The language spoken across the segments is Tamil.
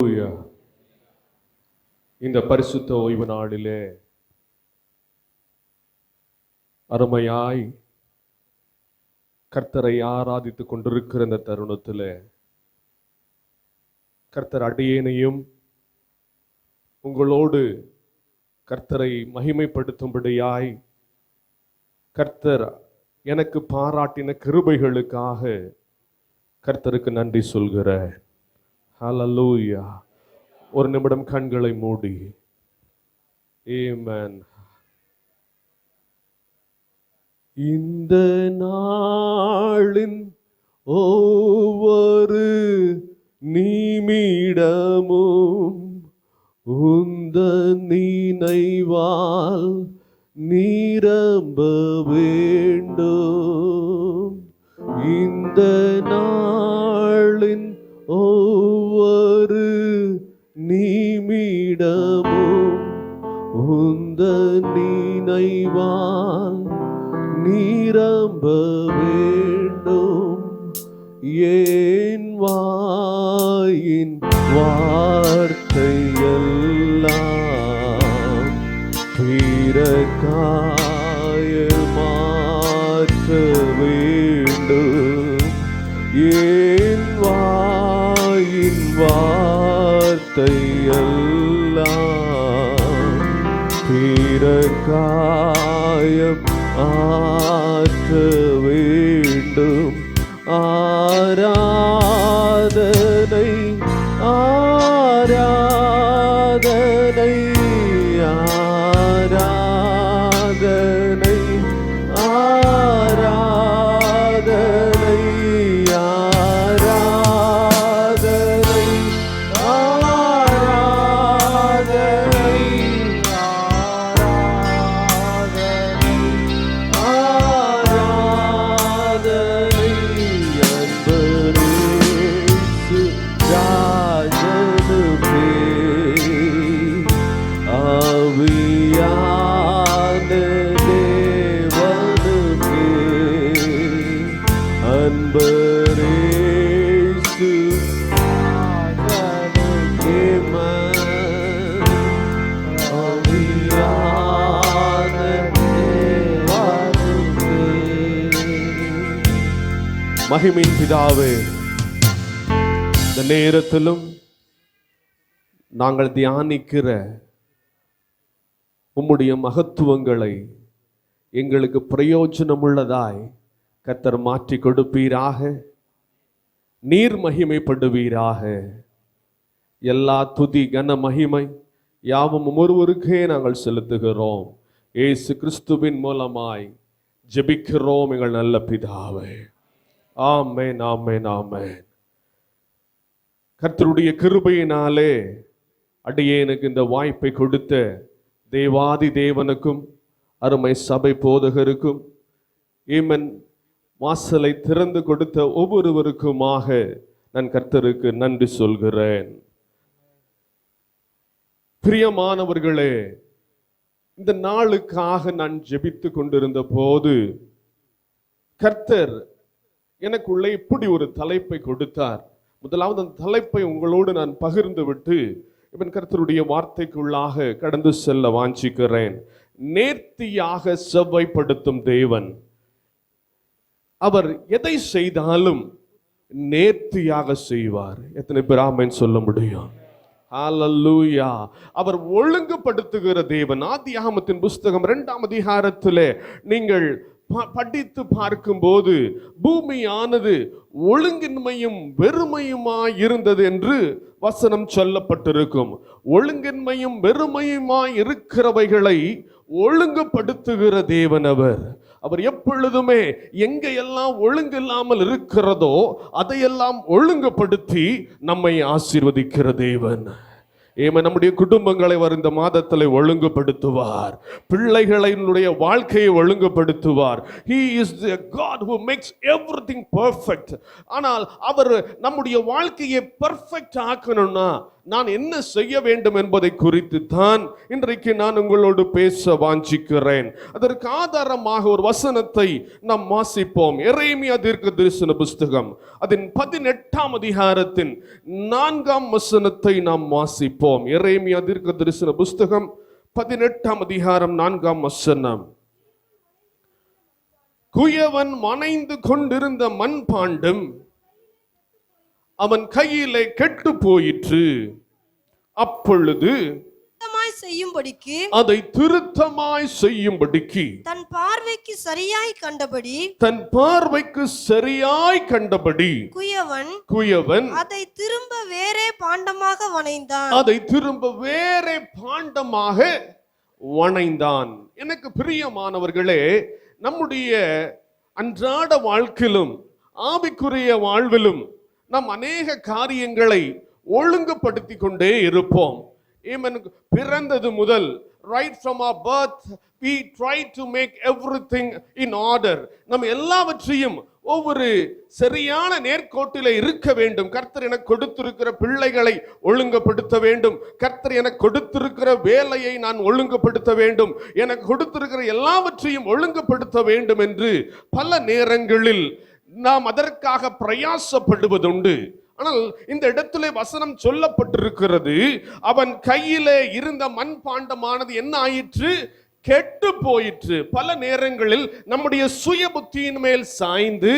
ஹல்லேலூயா. இந்த பரிசுத்த ஓய்வு நாளிலே அருமையாய் கர்த்தரை ஆராதித்துக் கொண்டிருக்கிற இந்த தருணத்திலே கர்த்தர் அடியேனையும் உங்களோடு கர்த்தரை மகிமைப்படுத்தும்படியாய் கர்த்தர் எனக்கு பாராட்டின கிருபைகளுக்காக கர்த்தருக்கு நன்றி சொல்கிறேன். ஹல்லேலூயா. ஒரு நிமிடம் கண்களை மூடி ஆமென். இந்த நாளின் ஒவ்வொரு நிமிடமும் உந்தன் நினைவால் நிரம்ப வேண்டும். இந்த நாளின் ஒவ்வொரு நிமிடமும் உந்தன் நினைவால் நிரம்ப வேண்டும். என் வாயின் வார்த்தையெல்லாம் பிறகாய மாற்ற வேண்டும். என் வாயின் வார்த்தையெல்லாம் பிறகாயம் ஆற்ற வேண்டும். ஆராதனை ஆராதனை ஆராதனை ஆராதனை ஆராதனை ஆராதனை ஆராதனை அன்பரேசு ராஜனுக்கே ஆவியான தேவனுக்கே அன்பரேசு ராஜனுக்கே ஆவியான தேவனுக்கே. மகிமையின் பிதாவே, இந்த நேரத்திலும் நாங்கள் தியானிக்கிற உம்முடைய மகத்துவங்களை எங்களுக்கு பிரயோஜனமுள்ளதாய் கர்த்தர் மாற்றி கொடுப்பீராக. நீர் மகிமைப்படுவீராக. எல்லா துதி கன மகிமை யாவும் ஒருவருக்கே நாங்கள் செலுத்துகிறோம். இயேசு கிறிஸ்துவின் மூலமாய் ஜெபிக்கிறோம் எங்கள் நல்ல பிதாவே. ஆமென், ஆமென், ஆமென். கர்த்தருடைய கிருபையினாலே அடியேனுக்கு இந்த வாய்ப்பை கொடுத்த தேவாதி தேவனுக்கும் அருமை சபை போதகருக்கும் ஈமன் வாசலை திறந்து கொடுத்த ஒவ்வொருவருக்குமாக நான் கர்த்தருக்கு நன்றி சொல்கிறேன். பிரியமானவர்களே, இந்த நாளுக்காக நான் ஜெபித்து கொண்டிருந்த போது கர்த்தர் எனக்குள்ளே இப்படி ஒரு தலைப்பை கொடுத்தார். முதலாவது அந்த தலைப்பை உங்களோடு நான் பகிர்ந்து விட்டு இவன் கர்த்தருடைய வார்த்தைக்குள்ளாக கடந்து செல்ல வாஞ்சிக்கிறேன். நேர்த்தியாக செவ்வாய்ப்படுத்தும் தேவன். அவர் எதை செய்தாலும் நேர்த்தியாக செய்வார். எத்தனை பேர் ஆமென் சொல்ல முடியும்? ஹல்லேலூயா. அவர் ஒழுங்குபடுத்துகிற தேவன். ஆதியாகமத்தின் புஸ்தகம் 2ஆம் அதிகாரத்திலே நீங்கள் படித்து பார்க்கும்போது பூமியானது ஒழுங்கின்மையும் வெறுமையுமாய் இருந்தது என்று வசனம் சொல்லப்பட்டிருக்கும். ஒழுங்கின்மையும் வெறுமையுமாய் இருக்கிறவைகளை ஒழுங்குபடுத்துகிற தேவன் அவர். அவர் எப்பொழுதுமே எங்கெல்லாம் ஒழுங்கில்லாமல் இருக்கிறதோ அதையெல்லாம் ஒழுங்குபடுத்தி நம்மை ஆசீர்வதிக்கிற தேவன். நம்முடைய குடும்பங்களை இந்த மாதத்தில் ஒழுங்குபடுத்துவார். பிள்ளைகளினுடைய வாழ்க்கையை ஒழுங்குபடுத்துவார். He is the God who makes everything perfect. ஆனால் அவர் நம்முடைய வாழ்க்கையை பெர்ஃபெக்ட் ஆக்கணும்னா நான் என்ன செய்ய வேண்டும் என்பதை குறித்து தான் இன்றைக்கு நான் உங்களோடு பேச வாஞ்சிக்கிறேன். அதற்கு ஆதாரமாக ஒரு வசனத்தை நாம் வாசிப்போம். எரேமியா தீர்க்கதரிசன புஸ்தகம் அதன் 18ஆம் அதிகாரத்தின் 4ஆம் வசனத்தை நாம் வாசிப்போம். எரேமியா தீர்க்கதரிசன புஸ்தகம் 18ஆம் அதிகாரம் 4ஆம் வசனம். குயவன் வனைந்து கொண்டிருந்த மண்பாண்டம் அவன் கையிலே கெட்டு போயிற்று. அப்பொழுது செய்யும்படிக்கு அதை திருத்தமாய் செய்யும்படிக்கு தன் பார்வைக்கு சரியாய் கண்டபடி குயவன் அதை திரும்ப வேறே பாண்டமாக வனைந்தான். எனக்கு பிரியமானவர்களே, நம்முடைய அன்றாட வாழ்க்கையிலும் ஆவிக்குரிய வாழ்விலும் நாம் அநேக காரியங்களை ஒழுங்குபடுத்தி கொண்டே இருப்போம். பிறந்தது முதல், right from our birth, we try to make everything in order. நம்ம எல்லாவற்றையும் ஒவ்வொரு சரியான நேர்கோட்டில இருக்க வேண்டும். கர்த்தர் எனக்கு கொடுத்திருக்கிற பிள்ளைகளை ஒழுங்குபடுத்த வேண்டும், கர்த்தர் எனக்கு கொடுத்திருக்கிற வேலையை நான் ஒழுங்குபடுத்த வேண்டும், எனக்கு கொடுத்திருக்கிற எல்லாவற்றையும் ஒழுங்குபடுத்த வேண்டும் என்று பல நேரங்களில் நாம் அதற்காக பிரயாசப்படுவதுண்டு. ஆனால் இந்த இடத்திலே வசனம் சொல்லப்பட்டிருக்கிறது, அவன் கையிலே இருந்த மண்பாண்டமானது என்ன ஆயிற்று? கெட்டு போயிற்று. பல நேரங்களில் நம்முடைய சுய புத்தியின் மேல் சாய்ந்து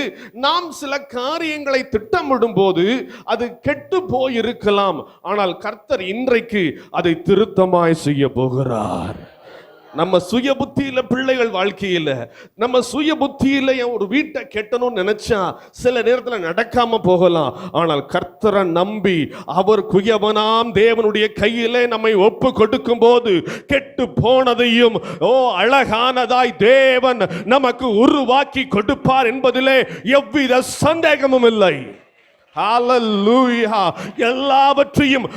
நாம் சில காரியங்களை திட்டமிடும் போது அது கெட்டு போயிருக்கலாம். ஆனால் கர்த்தர் இன்றைக்கு அதை திருத்தமாய் செய்ய போகிறார். நம்ம சுய புத்தியில பிள்ளைகள் வாழ்க்கையில, நம்ம சுய புத்தியில ஒரு வீட்டை கெட்டணும்னு நினைச்சா சில நேரத்தில் நடக்காம போகலாம். ஆனால் கர்த்தரை நம்பி அவர் குயவனாம் தேவனுடைய கையிலே நம்மை ஒப்பு கொடுக்கும் போது கெட்டு போனதையும் அழகானதாய் தேவன் நமக்கு உருவாக்கி கொடுப்பார் என்பதிலே எவ்வித சந்தேகமும் இல்லை. ஹல்லேலூயா! எல்லாவற்றையும்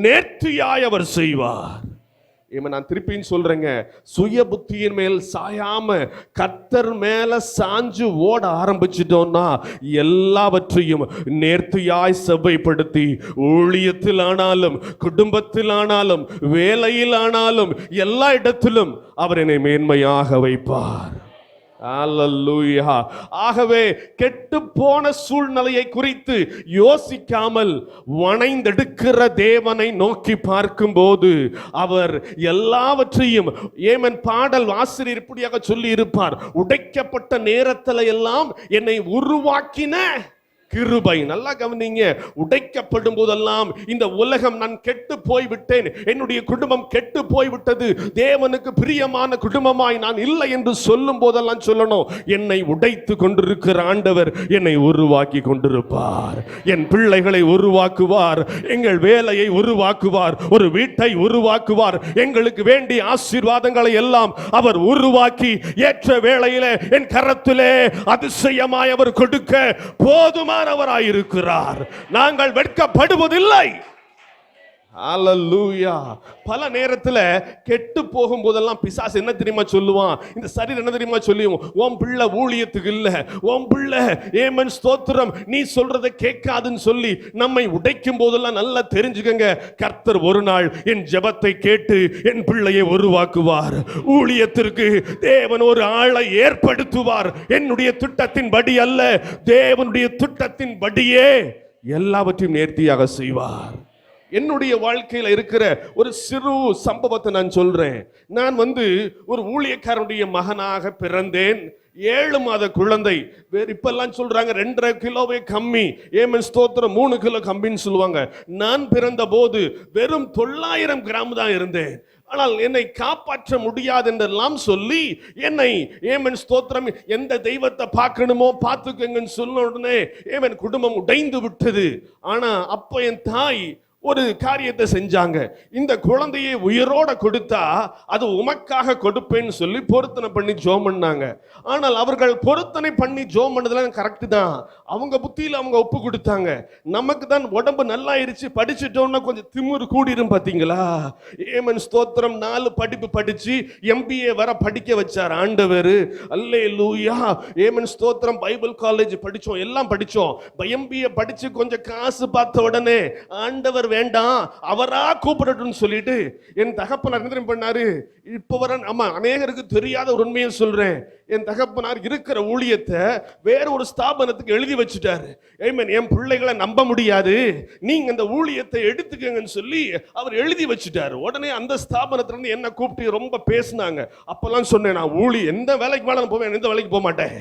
நேர்த்தியாய் அவர் செய்வார். நான் திருப்பியும் சொல்றேங்க, சுய புத்தியின் மேல் சாயாம கர்த்தர் மேல சாஞ்சு ஓட ஆரம்பிச்சிட்டோம்னா எல்லாவற்றையும் நேர்த்தியாய் செவ்வைப்படுத்தி, ஊழியத்தில் ஆனாலும், குடும்பத்தில் ஆனாலும், வேலையில் ஆனாலும், எல்லா இடத்திலும் அவர் என்னை மேன்மையாக வைப்பார். அல்லேலூயா! ஆகவே கெட்டு போன சூழ்நிலையை குறித்து யோசிக்காமல் வனைந்தெடுக்கிற தேவனை நோக்கி பார்க்கும் போது அவர் எல்லாவற்றையும், பாடல் ஆசிரியர் இப்படியாக சொல்லி இருப்பார், உடைக்கப்பட்ட நேரத்தில் எல்லாம் என்னை உருவாக்கின கிருபை. நல்லா கவனிங்க, உடைக்கப்படும் போதெல்லாம் இந்த உலகம் நான் கெட்டு போய்விட்டேன், என்னுடைய குடும்பம் கெட்டு போய்விட்டது, தேவனுக்கு பிரியமான குடும்பமாய் நான் இல்லை என்று சொல்லும் போதெல்லாம் சொல்லணும், என்னை உடைத்து கொண்டிருக்கிற ஆண்டவர் என்னை உருவாக்கி கொண்டிருப்பார். என் பிள்ளைகளை உருவாக்குவார், எங்கள் வேலையை உருவாக்குவார், ஒரு வீட்டை உருவாக்குவார், எங்களுக்கு வேண்டிய ஆசீர்வாதங்களை எல்லாம் அவர் உருவாக்கி ஏற்ற வேளையிலே என் கரத்திலே அதிசயமாய் அவர் கொடுக்க போதுமா இருக்கிறார். நாங்கள் வெட்கப்படுவதில்லை. ஹல்லேலூயா! பல நேரத்தில் கெட்டு போகும் போதெல்லாம் பிசாசு என்ன தெரியுமா சொல்லுவான்? இந்த சரீரம் என்ன தெரியுமா சொல்லுவோம்? உன் பிள்ளை ஊழியத்துக்கு இல்ல, உன் பிள்ளை ஸ்தோத்திரம் நீ சொல்றதை கேட்காதுன்னு சொல்லி நம்மை உடைக்கும் போதெல்லாம் நல்லா தெரிஞ்சுக்கங்க, கர்த்தர் ஒரு நாள் என் ஜெபத்தை கேட்டு என் பிள்ளையை உருவாக்குவார். ஊழியத்திற்கு தேவன் ஒரு ஆளை ஏற்படுத்துவார். என்னுடைய திட்டத்தின் படி அல்ல, தேவனுடைய திட்டத்தின் படியே எல்லாவற்றையும் நேர்த்தியாக செய்வார். என்னுடைய வாழ்க்கையில் இருக்கிற ஒரு சிறு சம்பவத்தை நான் சொல்றேன். நான் ஒரு ஊழியக்காரனுடைய மகனாக பிறந்தேன். 7 மாத குழந்தை. இப்பெல்லாம் சொல்றாங்க 2.5 கிலோவே கம்மி, ஸ்தோத்திரம் 3 கிலோ கம்மின்னு சொல்லுவாங்க. நான் பிறந்த போது வெறும் 900 கிராம் தான் இருந்தேன். ஆனால் என்னை காப்பாற்ற முடியாது என்றெல்லாம் சொல்லி என்னை ஸ்தோத்திரம் எந்த தெய்வத்தை பார்க்கணுமோ பார்த்துக்கங்கன்னு சொன்ன உடனே குடும்பம் உடைந்து விட்டது. ஆனா அப்ப என் தாய் ஒரு காரியத்தை செஞ்சாங்க. இந்த குழந்தையை உயிரோட கொடுத்தா அது உமக்காக கொடுப்பேன்னு சொல்லி பொருத்தனை பண்ணி ஜோம் பண்ணாங்க. ஆனால் அவர்கள் பொருத்தனை பண்ணி ஜோம் பண்ணதெல்லாம் கரெக்ட் தான், அவங்க புத்தியில் அவங்க ஒப்பு கொடுத்தாங்க. நமக்கு தான் உடம்பு நல்லா இருச்சு, படிச்சுட்டோம்னா கொஞ்சம் திமிரு கூடிரும். பார்த்தீங்களா? ஸ்தோத்திரம் 4 படிப்பு படிச்சு MBA வர படிக்க வச்சார் ஆண்டவர். அல்லேலூயா! ஸ்தோத்திரம் பைபிள் காலேஜ் படிச்சோம், எல்லாம் படிச்சோம். MBA படிச்சு கொஞ்சம் காசு பார்த்த உடனே ஆண்டவர் வேண்டாம், அவரா கூப்பிடட்டும்னு சொல்லிட்டு என் தகப்பனார் என்ன பண்ணாரு, இப்ப வர ஆமா அநேகருக்கு தெரியாத ஒரு உண்மையை சொல்றேன். என் தகப்பனார் இருக்கிற ஊழியத்தை வேற ஒரு ஸ்தாபனத்துக்கு எழுதி வச்சுட்டாரு. ஆமென். என் பிள்ளைகளை நம்ப முடியாது, நீங்க இந்த ஊழியத்தை எடுத்துக்கங்கன்னு சொல்லி அவர் எழுதி வச்சுட்டாரு. உடனே அந்த ஸ்தாபனத்துல இருந்து என்ன கூப்பிட்டு ரொம்ப பேசினாங்க. அப்பெல்லாம் சொன்னேன், நான் எந்த வேலைக்கு மேல போவேன், எந்த வேலைக்கு போக மாட்டேன்,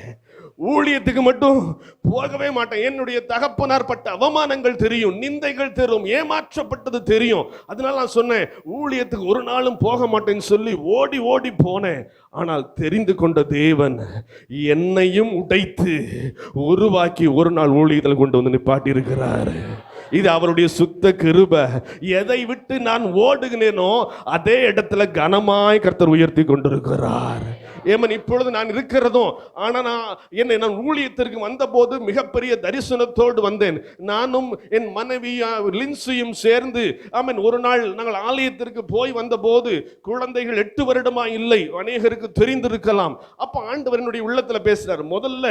ஊழியத்துக்கு மட்டும் போகவே மாட்டேன். என்னுடைய தகப்பனார் பட்ட அவமானங்கள் தெரியும், நிந்தைகள் தெரியும், ஏமாற்றப்பட்டது தெரியும். அதனால நான் சொன்னேன், ஊழியத்துக்கு ஒரு நாளும் போக மாட்டேன்னு சொல்லி ஓடி ஓடி போனேன். ஆனால் தெரிந்து கொண்ட தேவன் என்னையும் உடைத்து உருவாக்கி ஒரு நாள் ஊழியத்தில் கொண்டு வந்து நிப்பாட்டி இருக்கிறார். இது அவருடைய சுத்த கிருபை. எதை விட்டு நான் ஓடுகிறேனோ அதே இடத்துல கனமாய் கர்த்தர் உயர்த்தி கொண்டிருக்கிறார். ஏமன் இப்பொழுது நான் இருக்கிறதும், ஆனா நான் ஊழியத்திற்கு வந்த போது மிகப்பெரிய தரிசனத்தோடு வந்தேன். நானும் என் மனைவி லின்சியும் சேர்ந்து ஒரு நாள் நாங்கள் ஆலயத்திற்கு போய் வந்த போது குழந்தைகள் 8 வருடமா இல்லை, அநேகருக்கு தெரிந்திருக்கலாம். அப்ப ஆண்டவர் என்னுடைய உள்ளத்துல பேசுறாரு, முதல்ல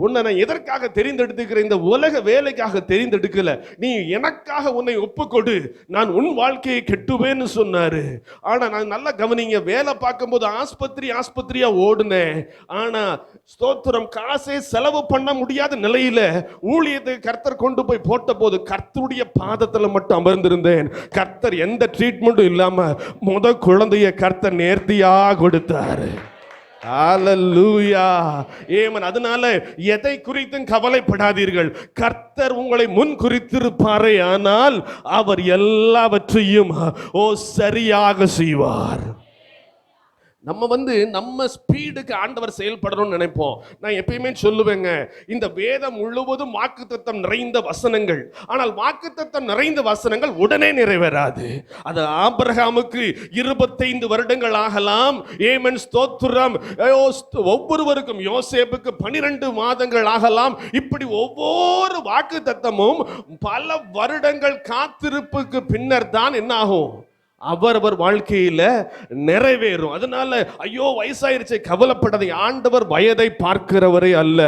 உன்னை நான் எதற்காக தெரிந்தெடுத்துக்கிறேன், இந்த உலக வேலைக்காக தெரிந்தெடுக்கல, நீ எனக்காக உன்னை ஒப்புக்கொடு, நான் உன் வாழ்க்கையை கெட்டுவேன்னு சொன்னாரு. ஆனா நான் நல்லா கவனிங்க, வேலை பார்க்கும்போது ஆஸ்பத்திரி ஓடுனேன். ஆனா ஸ்தோத்திரம், காசே செலவு பண்ண முடியாத நிலையில ஊழியத்தை கர்த்தர் கொண்டு போய் போட்ட போது கர்த்தருடைய பாதத்துல மட்டும் அமர்ந்திருந்தேன். கர்த்தர் எந்த ட்ரீட்மெண்ட்டும் இல்லாம குழந்தைய கர்த்தர் நேர்த்தியா கொடுத்தாரு. ஹல்லேலூயா. ஆமென். அதனால எதை குறித்தும் கவலைப்படாதீர்கள். கர்த்தர் உங்களை முன் குறித்திருப்பாரே ஆனால் அவர் எல்லாவற்றையும் சரியாக செய்வார். நம்ம நம்ம ஸ்பீடுக்கு ஆண்டவர் செயல்படணும்னு நினைப்போம். நான் எப்பயுமே சொல்லுவேங்க, இந்த வேதம் முழுவதும் வாக்குத்தத்தம் நிறைந்த வசனங்கள். ஆனால் வாக்குத்தத்தம் நிறைந்த வசனங்கள் உடனே நிறைவேறாது. அது ஆபிரகாமுக்கு 25 வருடங்கள் ஆகலாம். ஏமன் ஸ்தோத்திரம். ஒவ்வொருவருக்கும், யோசேப்புக்கு 12 மாதங்கள் ஆகலாம். இப்படி ஒவ்வொரு வாக்குத்தத்தமும் பல வருடங்கள் காத்திருப்புக்கு பின்னர் தான் என்ன ஆகும், அவரவர் வாழ்க்கையில நிறைவேறும். அதனால ஐயோ வயசாயிருச்சே கவலைப்படாதீங்க. ஆண்டவர் வயதை பார்க்கிறவரே அல்ல,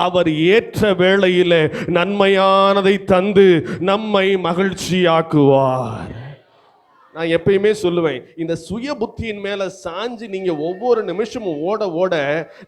அவர் ஏற்ற வேளையில நன்மையானதை தந்து நம்மை மகிழ்ச்சியாக்குவார். நான் எப்பயுமே சொல்லுவேன், இந்த சுய புத்தியின் மேல சாஞ்சி நீங்க ஒவ்வொரு நிமிஷமும் ஓட ஓட,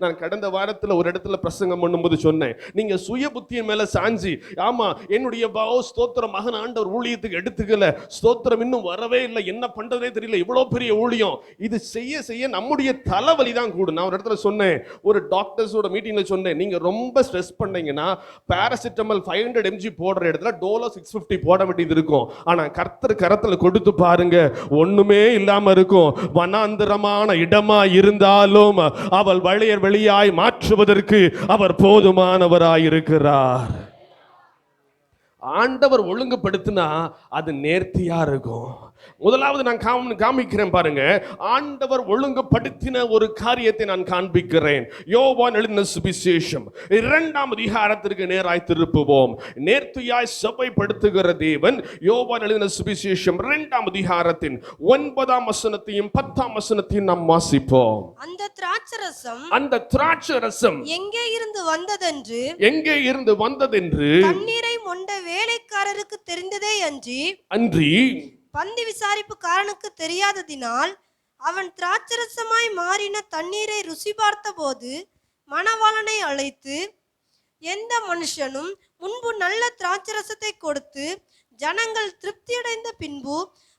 நான் கடந்த வாரத்தில் ஒரு இடத்துல பிரசங்கம் பண்ணும்போது சொன்னேன், நீங்க சுய புத்தியின் மேல சாஞ்சி, ஆமா என்னுடைய ஸ்தோத்திரம் மகன் ஆண்டவர் ஊழியத்துக்கு எடுத்துக்கல, ஸ்தோத்திரம் இன்னும் வரவே இல்லை, என்ன பண்றதே தெரியல, இவ்வளவு பெரிய ஊழியம், இது செய்ய செய்ய நம்முடைய தலைவலி தான் கூடும். நான் ஒரு இடத்துல சொன்னேன், ஒரு டாக்டர்ஸோட மீட்டிங்ல சொன்னேன், நீங்க ரொம்ப ஸ்ட்ரெஸ் பண்ணீங்கன்னா பாராசிட்டமல் 500 mg போடுற இடத்துல டோலோ 650 போட வேண்டியது இருக்கும். ஆனா கர்த்தர் கரத்துல கொடுத்து பாருங்க, ஒண்ணுமே இல்லாம இருக்கும். வனாந்தரமான இடமா இருந்தாலும் அவள் வெளியாய் மாற்றுவதற்கு அவர் போதுமானவராயிருக்கிறார். ஆண்டவர் ஒழுங்குபடுத்தினா அது நேர்த்தியா இருக்கும். முதலாவது நான் காமிக்கிறேன் பாருங்க, ஆண்டவர் ஒழுங்குபடுத்தின ஒரு காரியத்தை நான் காண்பிக்கிறேன். யோவான் எழுதின சுவிசேஷம் 2ஆம் அதிகாரத்திற்கு நேராய் திருப்புவோம். நேர்த்தியாய் சபைப்படுத்துகிற தேவன். யோவான் எழுதின சுவிசேஷம் 2ஆம் அதிகாரத்தின் 9ஆம் வசனத்தையும் 10ஆம் வசனத்தையும் நாம் வாசிப்போம். அந்த திராட்சரசம் எங்கே இருந்து வந்ததென்று தண்ணீரை மொண்ட வேலைக்காரருக்கு தெரிந்ததே அன்றி பந்தி விசாரிப்புக்காரனுக்கு தெரியாததினால், அவன் திராட்சரசமாய் மாறின தண்ணீரை ருசி பார்த்த போது மணவாளனை அழைத்து, எந்த மனுஷனும் முன்பு நல்ல திராட்சரசத்தை கொடுத்து ஜனங்கள் திருப்தியடைந்த பின்பு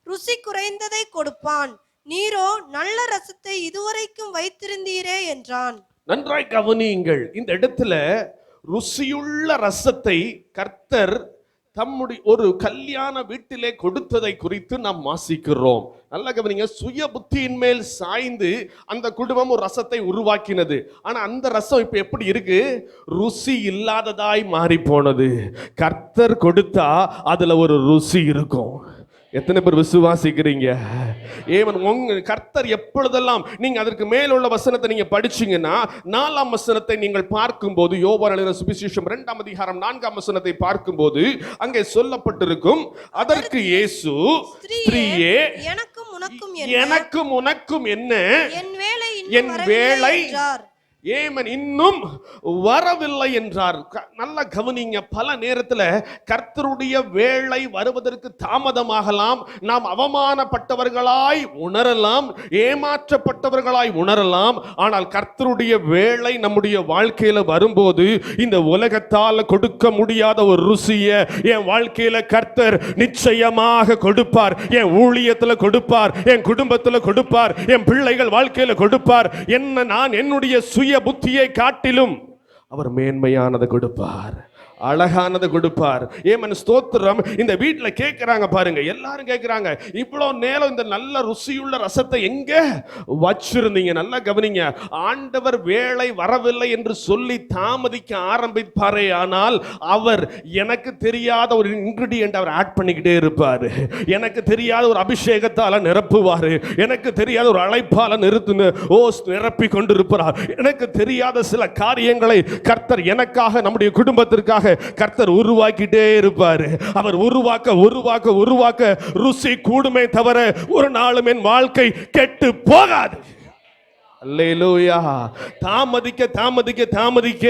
ருசி குறைந்ததை கொடுப்பான், நீரோ நல்ல ரசத்தை இதுவரைக்கும் வைத்திருந்தீரே என்றான். நன்றாய் கவனியுங்கள். இந்த இடத்துல ருசியுள்ள ரசத்தை கர்த்தர் தம்முடைய ஒரு கல்யாண வீட்டிலே கொடுத்ததை குறித்து நாம் வாசிக்கிறோம். நல்லா கவனிங்க. சுய புத்தியின் மேல் சாய்ந்து அந்த குடும்பம் ஒரு ரசத்தை உருவாக்கினது. ஆனா அந்த ரசம் இப்ப எப்படி இருக்கு? ருசி இல்லாததாய் மாறி போனது. கர்த்தர் கொடுத்தா அதுல ஒரு ருசி இருக்கும். எத்தனை பேர் விசுவாசிக்கிறீங்க? கர்த்தர் எப்பொழுதெல்லாம் நீங்க அதற்கு மேல் உள்ள வசனத்தை நீங்க படிச்சீங்கன்னா, 4ஆம் வசனத்தை நீங்கள் பார்க்கும்போது, யோவான் எழுதின சுவிசேஷம் 2ஆம் அதிகாரம் 4ஆம் வசனத்தை பார்க்கும்போது அங்கே சொல்லப்பட்டிருக்கும், அதற்கு இயேசு, ஸ்திரீயே எனக்கும் உனக்கும் என்ன, என் வேலை ஏமன் இன்னும் வரவில்லை என்றார். நல்ல கவனிங்க, பல நேரத்தில் கர்த்தருடைய வேளை வருவதற்கு தாமதமாகலாம். நாம் அவமானப்பட்டவர்களாய் உணரலாம், ஏமாற்றப்பட்டவர்களாய் உணரலாம். ஆனால் கர்த்தருடைய வேளை நம்முடைய வாழ்க்கையில வரும்போது இந்த உலகத்தால் கொடுக்க முடியாத ஒரு ருசியை என் வாழ்க்கையில கர்த்தர் நிச்சயமாக கொடுப்பார். என் ஊழியத்துல கொடுப்பார், என் குடும்பத்துல கொடுப்பார், என் பிள்ளைகள் வாழ்க்கையில கொடுப்பார். நான் என்னுடைய சுய புத்தியை காட்டிலும் அவர் மேன்மையானதை கொடுப்பார், அழகானதை கொடுப்பார். ஏமன் ஸ்தோத்திரம். இந்த வீட்டில் கேட்கிறாங்க பாருங்க, எல்லாரும் கேட்கிறாங்க, இவ்வளோ நேரம் இந்த நல்ல ருசியுள்ள ரசத்தை எங்க வச்சிருந்தீங்க? நல்லா கவனிங்க, ஆண்டவர் வேளை வரவில்லை என்று சொல்லி தாமதிக்க ஆரம்பிப்பாரே, ஆனால் அவர் எனக்கு தெரியாத ஒரு இன்கிரிடியன்ட் அவர் ஆட் பண்ணிக்கிட்டே இருப்பார். எனக்கு தெரியாத ஒரு அபிஷேகத்தால நிரப்புவார், எனக்கு தெரியாத ஒரு அழைப்பால நிரப்பி கொண்டிருப்பார். எனக்கு தெரியாத சில காரியங்களை கர்த்தர் எனக்காக, நம்முடைய குடும்பத்திற்காக கர்த்தர் உருவாக்கிட்டே இருப்பார். அவர் உருவாக்க ருசி கூடுமே தவிர ஒரு நாளும் என் வாழ்க்கை கெட்டு போகாது. அல்லேலூயா. தாமதிக்க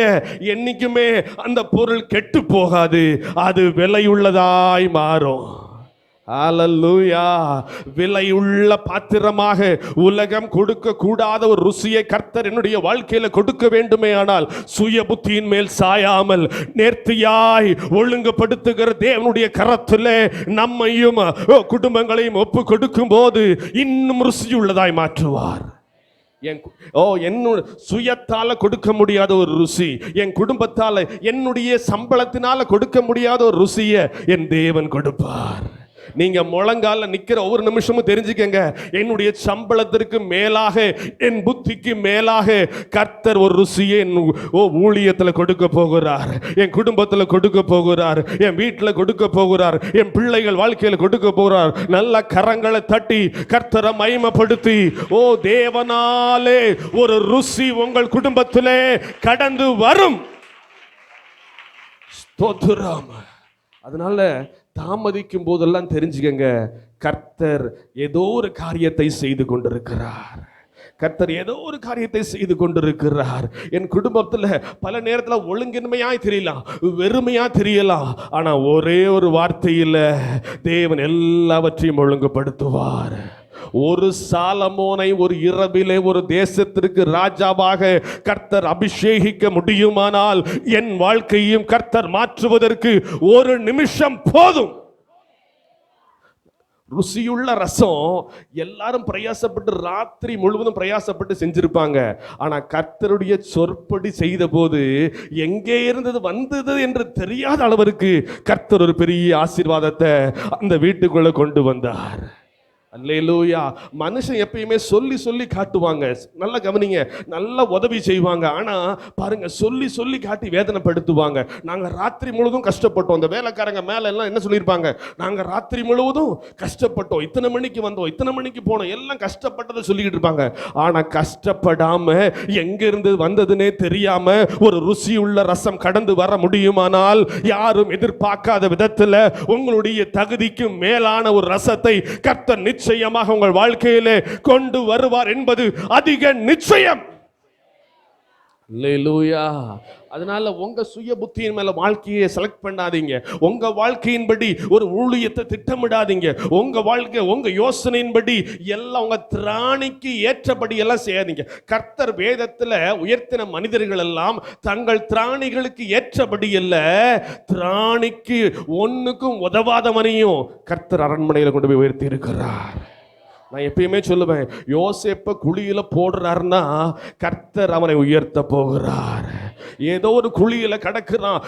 என்னைக்குமே அந்த பொருள் கெட்டு போகாது, அது விலையுள்ளதாய் மாறும். ஹல்லேலூயா. விலையுள்ள பாத்திரமாக உலகம் கொடுக்க கூடாத ஒரு ருசியை கர்த்தர் என்னுடைய வாழ்க்கையில கொடுக்க வேண்டுமே, ஆனால் சுய புத்தியின் மேல் சாயாமல் நேர்த்தியாய் ஒழுங்குபடுத்துகிற தேவனுடைய கரத்திலே நம்மையும் குடும்பங்களையும் ஒப்பு கொடுக்கும் போது இன்னும் ருசியுள்ளதாய் மாற்றுவார். என்னோட சுயத்தால கொடுக்க முடியாத ஒரு ருசி, என் குடும்பத்தால என்னுடைய சம்பளத்தினால கொடுக்க முடியாத ஒரு ருசியை என் தேவன் கொடுப்பார். நீங்க முழங்கால நிக்கிற ஒவ்வொரு நிமிஷமும் தெரிஞ்சுக்கங்க, என்னுடைய சம்பளத்திற்கு மேலாக, என் புத்திக்கு மேலாக கர்த்தர் ஒரு ருசியை என் ஊழியத்தில் கொடுக்க போகிறார், என் குடும்பத்தில் கொடுக்க போகிறார், என் வீட்டில் கொடுக்க போகிறார், என் பிள்ளைகள் வாழ்க்கையில் கொடுக்க போகிறார். நல்ல கரங்களை தட்டி கர்த்தரை மகிமைப்படுத்தி, தேவனாலே ஒரு ருசி உங்கள் குடும்பத்திலே கடந்து வரும். ஸ்தோத்திரம். அதனால தாமதிக்கும் போதெல்லாம் தெரிஞ்சுக்கங்க, கர்த்தர் ஏதோ ஒரு காரியத்தை செய்து கொண்டிருக்கிறார். கர்த்தர் ஏதோ ஒரு காரியத்தை செய்து கொண்டிருக்கிறார். என் குடும்பத்தில் பல நேரத்தில் ஒழுங்கின்மையாய் தெரியலாம், வெறுமையா தெரியலாம், ஆனா ஒரே ஒரு வார்த்தையில் தேவன் எல்லாவற்றையும் ஒழுங்குபடுத்துவார். ஒரு சாலமோனை ஒரு இரவிலே ஒரு தேசத்திற்கு ராஜாவாக கர்த்தர் அபிஷேகிக்க முடியுமானால் என் வாழ்க்கையும் கர்த்தர் மாற்றுவதற்கு ஒரு நிமிஷம் போதும். ருசியுள்ள ரசம் எல்லாரும் பிரயாசப்பட்டு ராத்திரி முழுவதும் பிரயாசப்பட்டு செஞ்சிருப்பாங்க. ஆனா கர்த்தருடைய சொற்படி செய்த போது எங்கே இருந்தது வந்தது என்று தெரியாத அளவிற்கு கர்த்தர் ஒரு பெரிய ஆசீர்வாதத்தை அந்த வீட்டுக்குள்ள கொண்டு வந்தார். அல்லேலூயா. மனுஷன் எப்பயுமே சொல்லி காட்டுவாங்க. நல்லா கவனிங்க, நல்ல உதவி செய்வாங்க. ஆனா பாருங்க, சொல்லி காட்டி வேதனைப்படுத்துவாங்க. நாங்க ராத்திரி முழுவதும் கஷ்டப்பட்டோம். அந்த வேலைக்காரங்க மேல எல்லாம் என்ன சொல்லியிருப்பாங்க, நாங்க ராத்திரி முழுவதும் கஷ்டப்பட்டோம், இத்தனை மணிக்கு வந்தோம், இத்தனை மணிக்கு போனோம், எல்லாம் கஷ்டப்பட்டதை சொல்லிக்கிட்டு இருப்பாங்க. ஆனா கஷ்டப்படாம எங்க இருந்து வந்ததுன்னே தெரியாம ஒரு ருசி உள்ள ரசம் கடந்து வர முடியுமானால், யாரும் எதிர்பார்க்காத விதத்துல உங்களுடைய தகுதிக்கு மேலான ஒரு ரசத்தை கர்த்தர் நிச்சயமாக உங்கள் வாழ்க்கையிலே கொண்டு வருவார் என்பது அதிக நிச்சயம். அல்லேலூயா. அதனால உங்க சுய புத்தியின் மேல வாழ்க்கையை செலக்ட் பண்ணாதீங்க. உங்க வாழ்க்கையின்படி ஒரு ஊழியத்தை திட்டமிடாதீங்க. உங்க வாழ்க்கை உங்க யோசனையின்படி எல்லாம் உங்க திராணிக்கு ஏற்றபடி எல்லாம் செய்யாதீங்க. கர்த்தர் வேதத்துல உயர்த்தின மனிதர்கள் எல்லாம் தங்கள் திராணிகளுக்கு ஏற்றபடி அல்ல, திராணிக்கு ஒண்ணுக்கும் உதவாதவனையும் கர்த்தர் அரண்மனையில கொண்டு போய் உயர்த்தி இருக்கிறார். நான் எப்பயுமே சொல்லுவேன், யோசேப்பை குழியில போடுறாருன்னா கர்த்தர் அவனை உயர்த்த போகிறார். ஏதோ ஒரு குழியில கடக்கிறான்,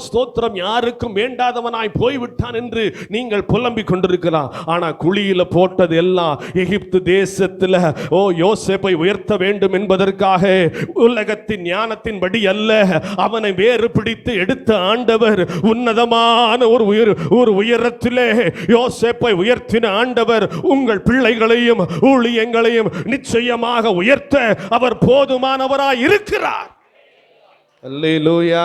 ஸ்தோத்திரம், யாருக்கும் வேண்டாதவனாய் போய்விட்டான் என்று நீங்கள் புலம்பிக் கொண்டிருக்கலாம். ஆனா குழியில போட்டது எல்லாம் எகிப்து தேசத்துல யோசேப்பை உயர்த்த வேண்டும் என்பதற்காக, உலகத்தின் ஞானத்தின்படி அல்ல. அவனை வேறு பிடித்து எடுத்த ஆண்டவர் உன்னதமான ஒரு உயரத்திலே யோசேப்பை உயர்த்தின ஆண்டவர் உங்கள் பிள்ளைகளை ஊழியங்களையும் நிச்சயமாக உயர்த்த அவர் போதுமானவராய் இருக்கிறார். அல்லேலூயா.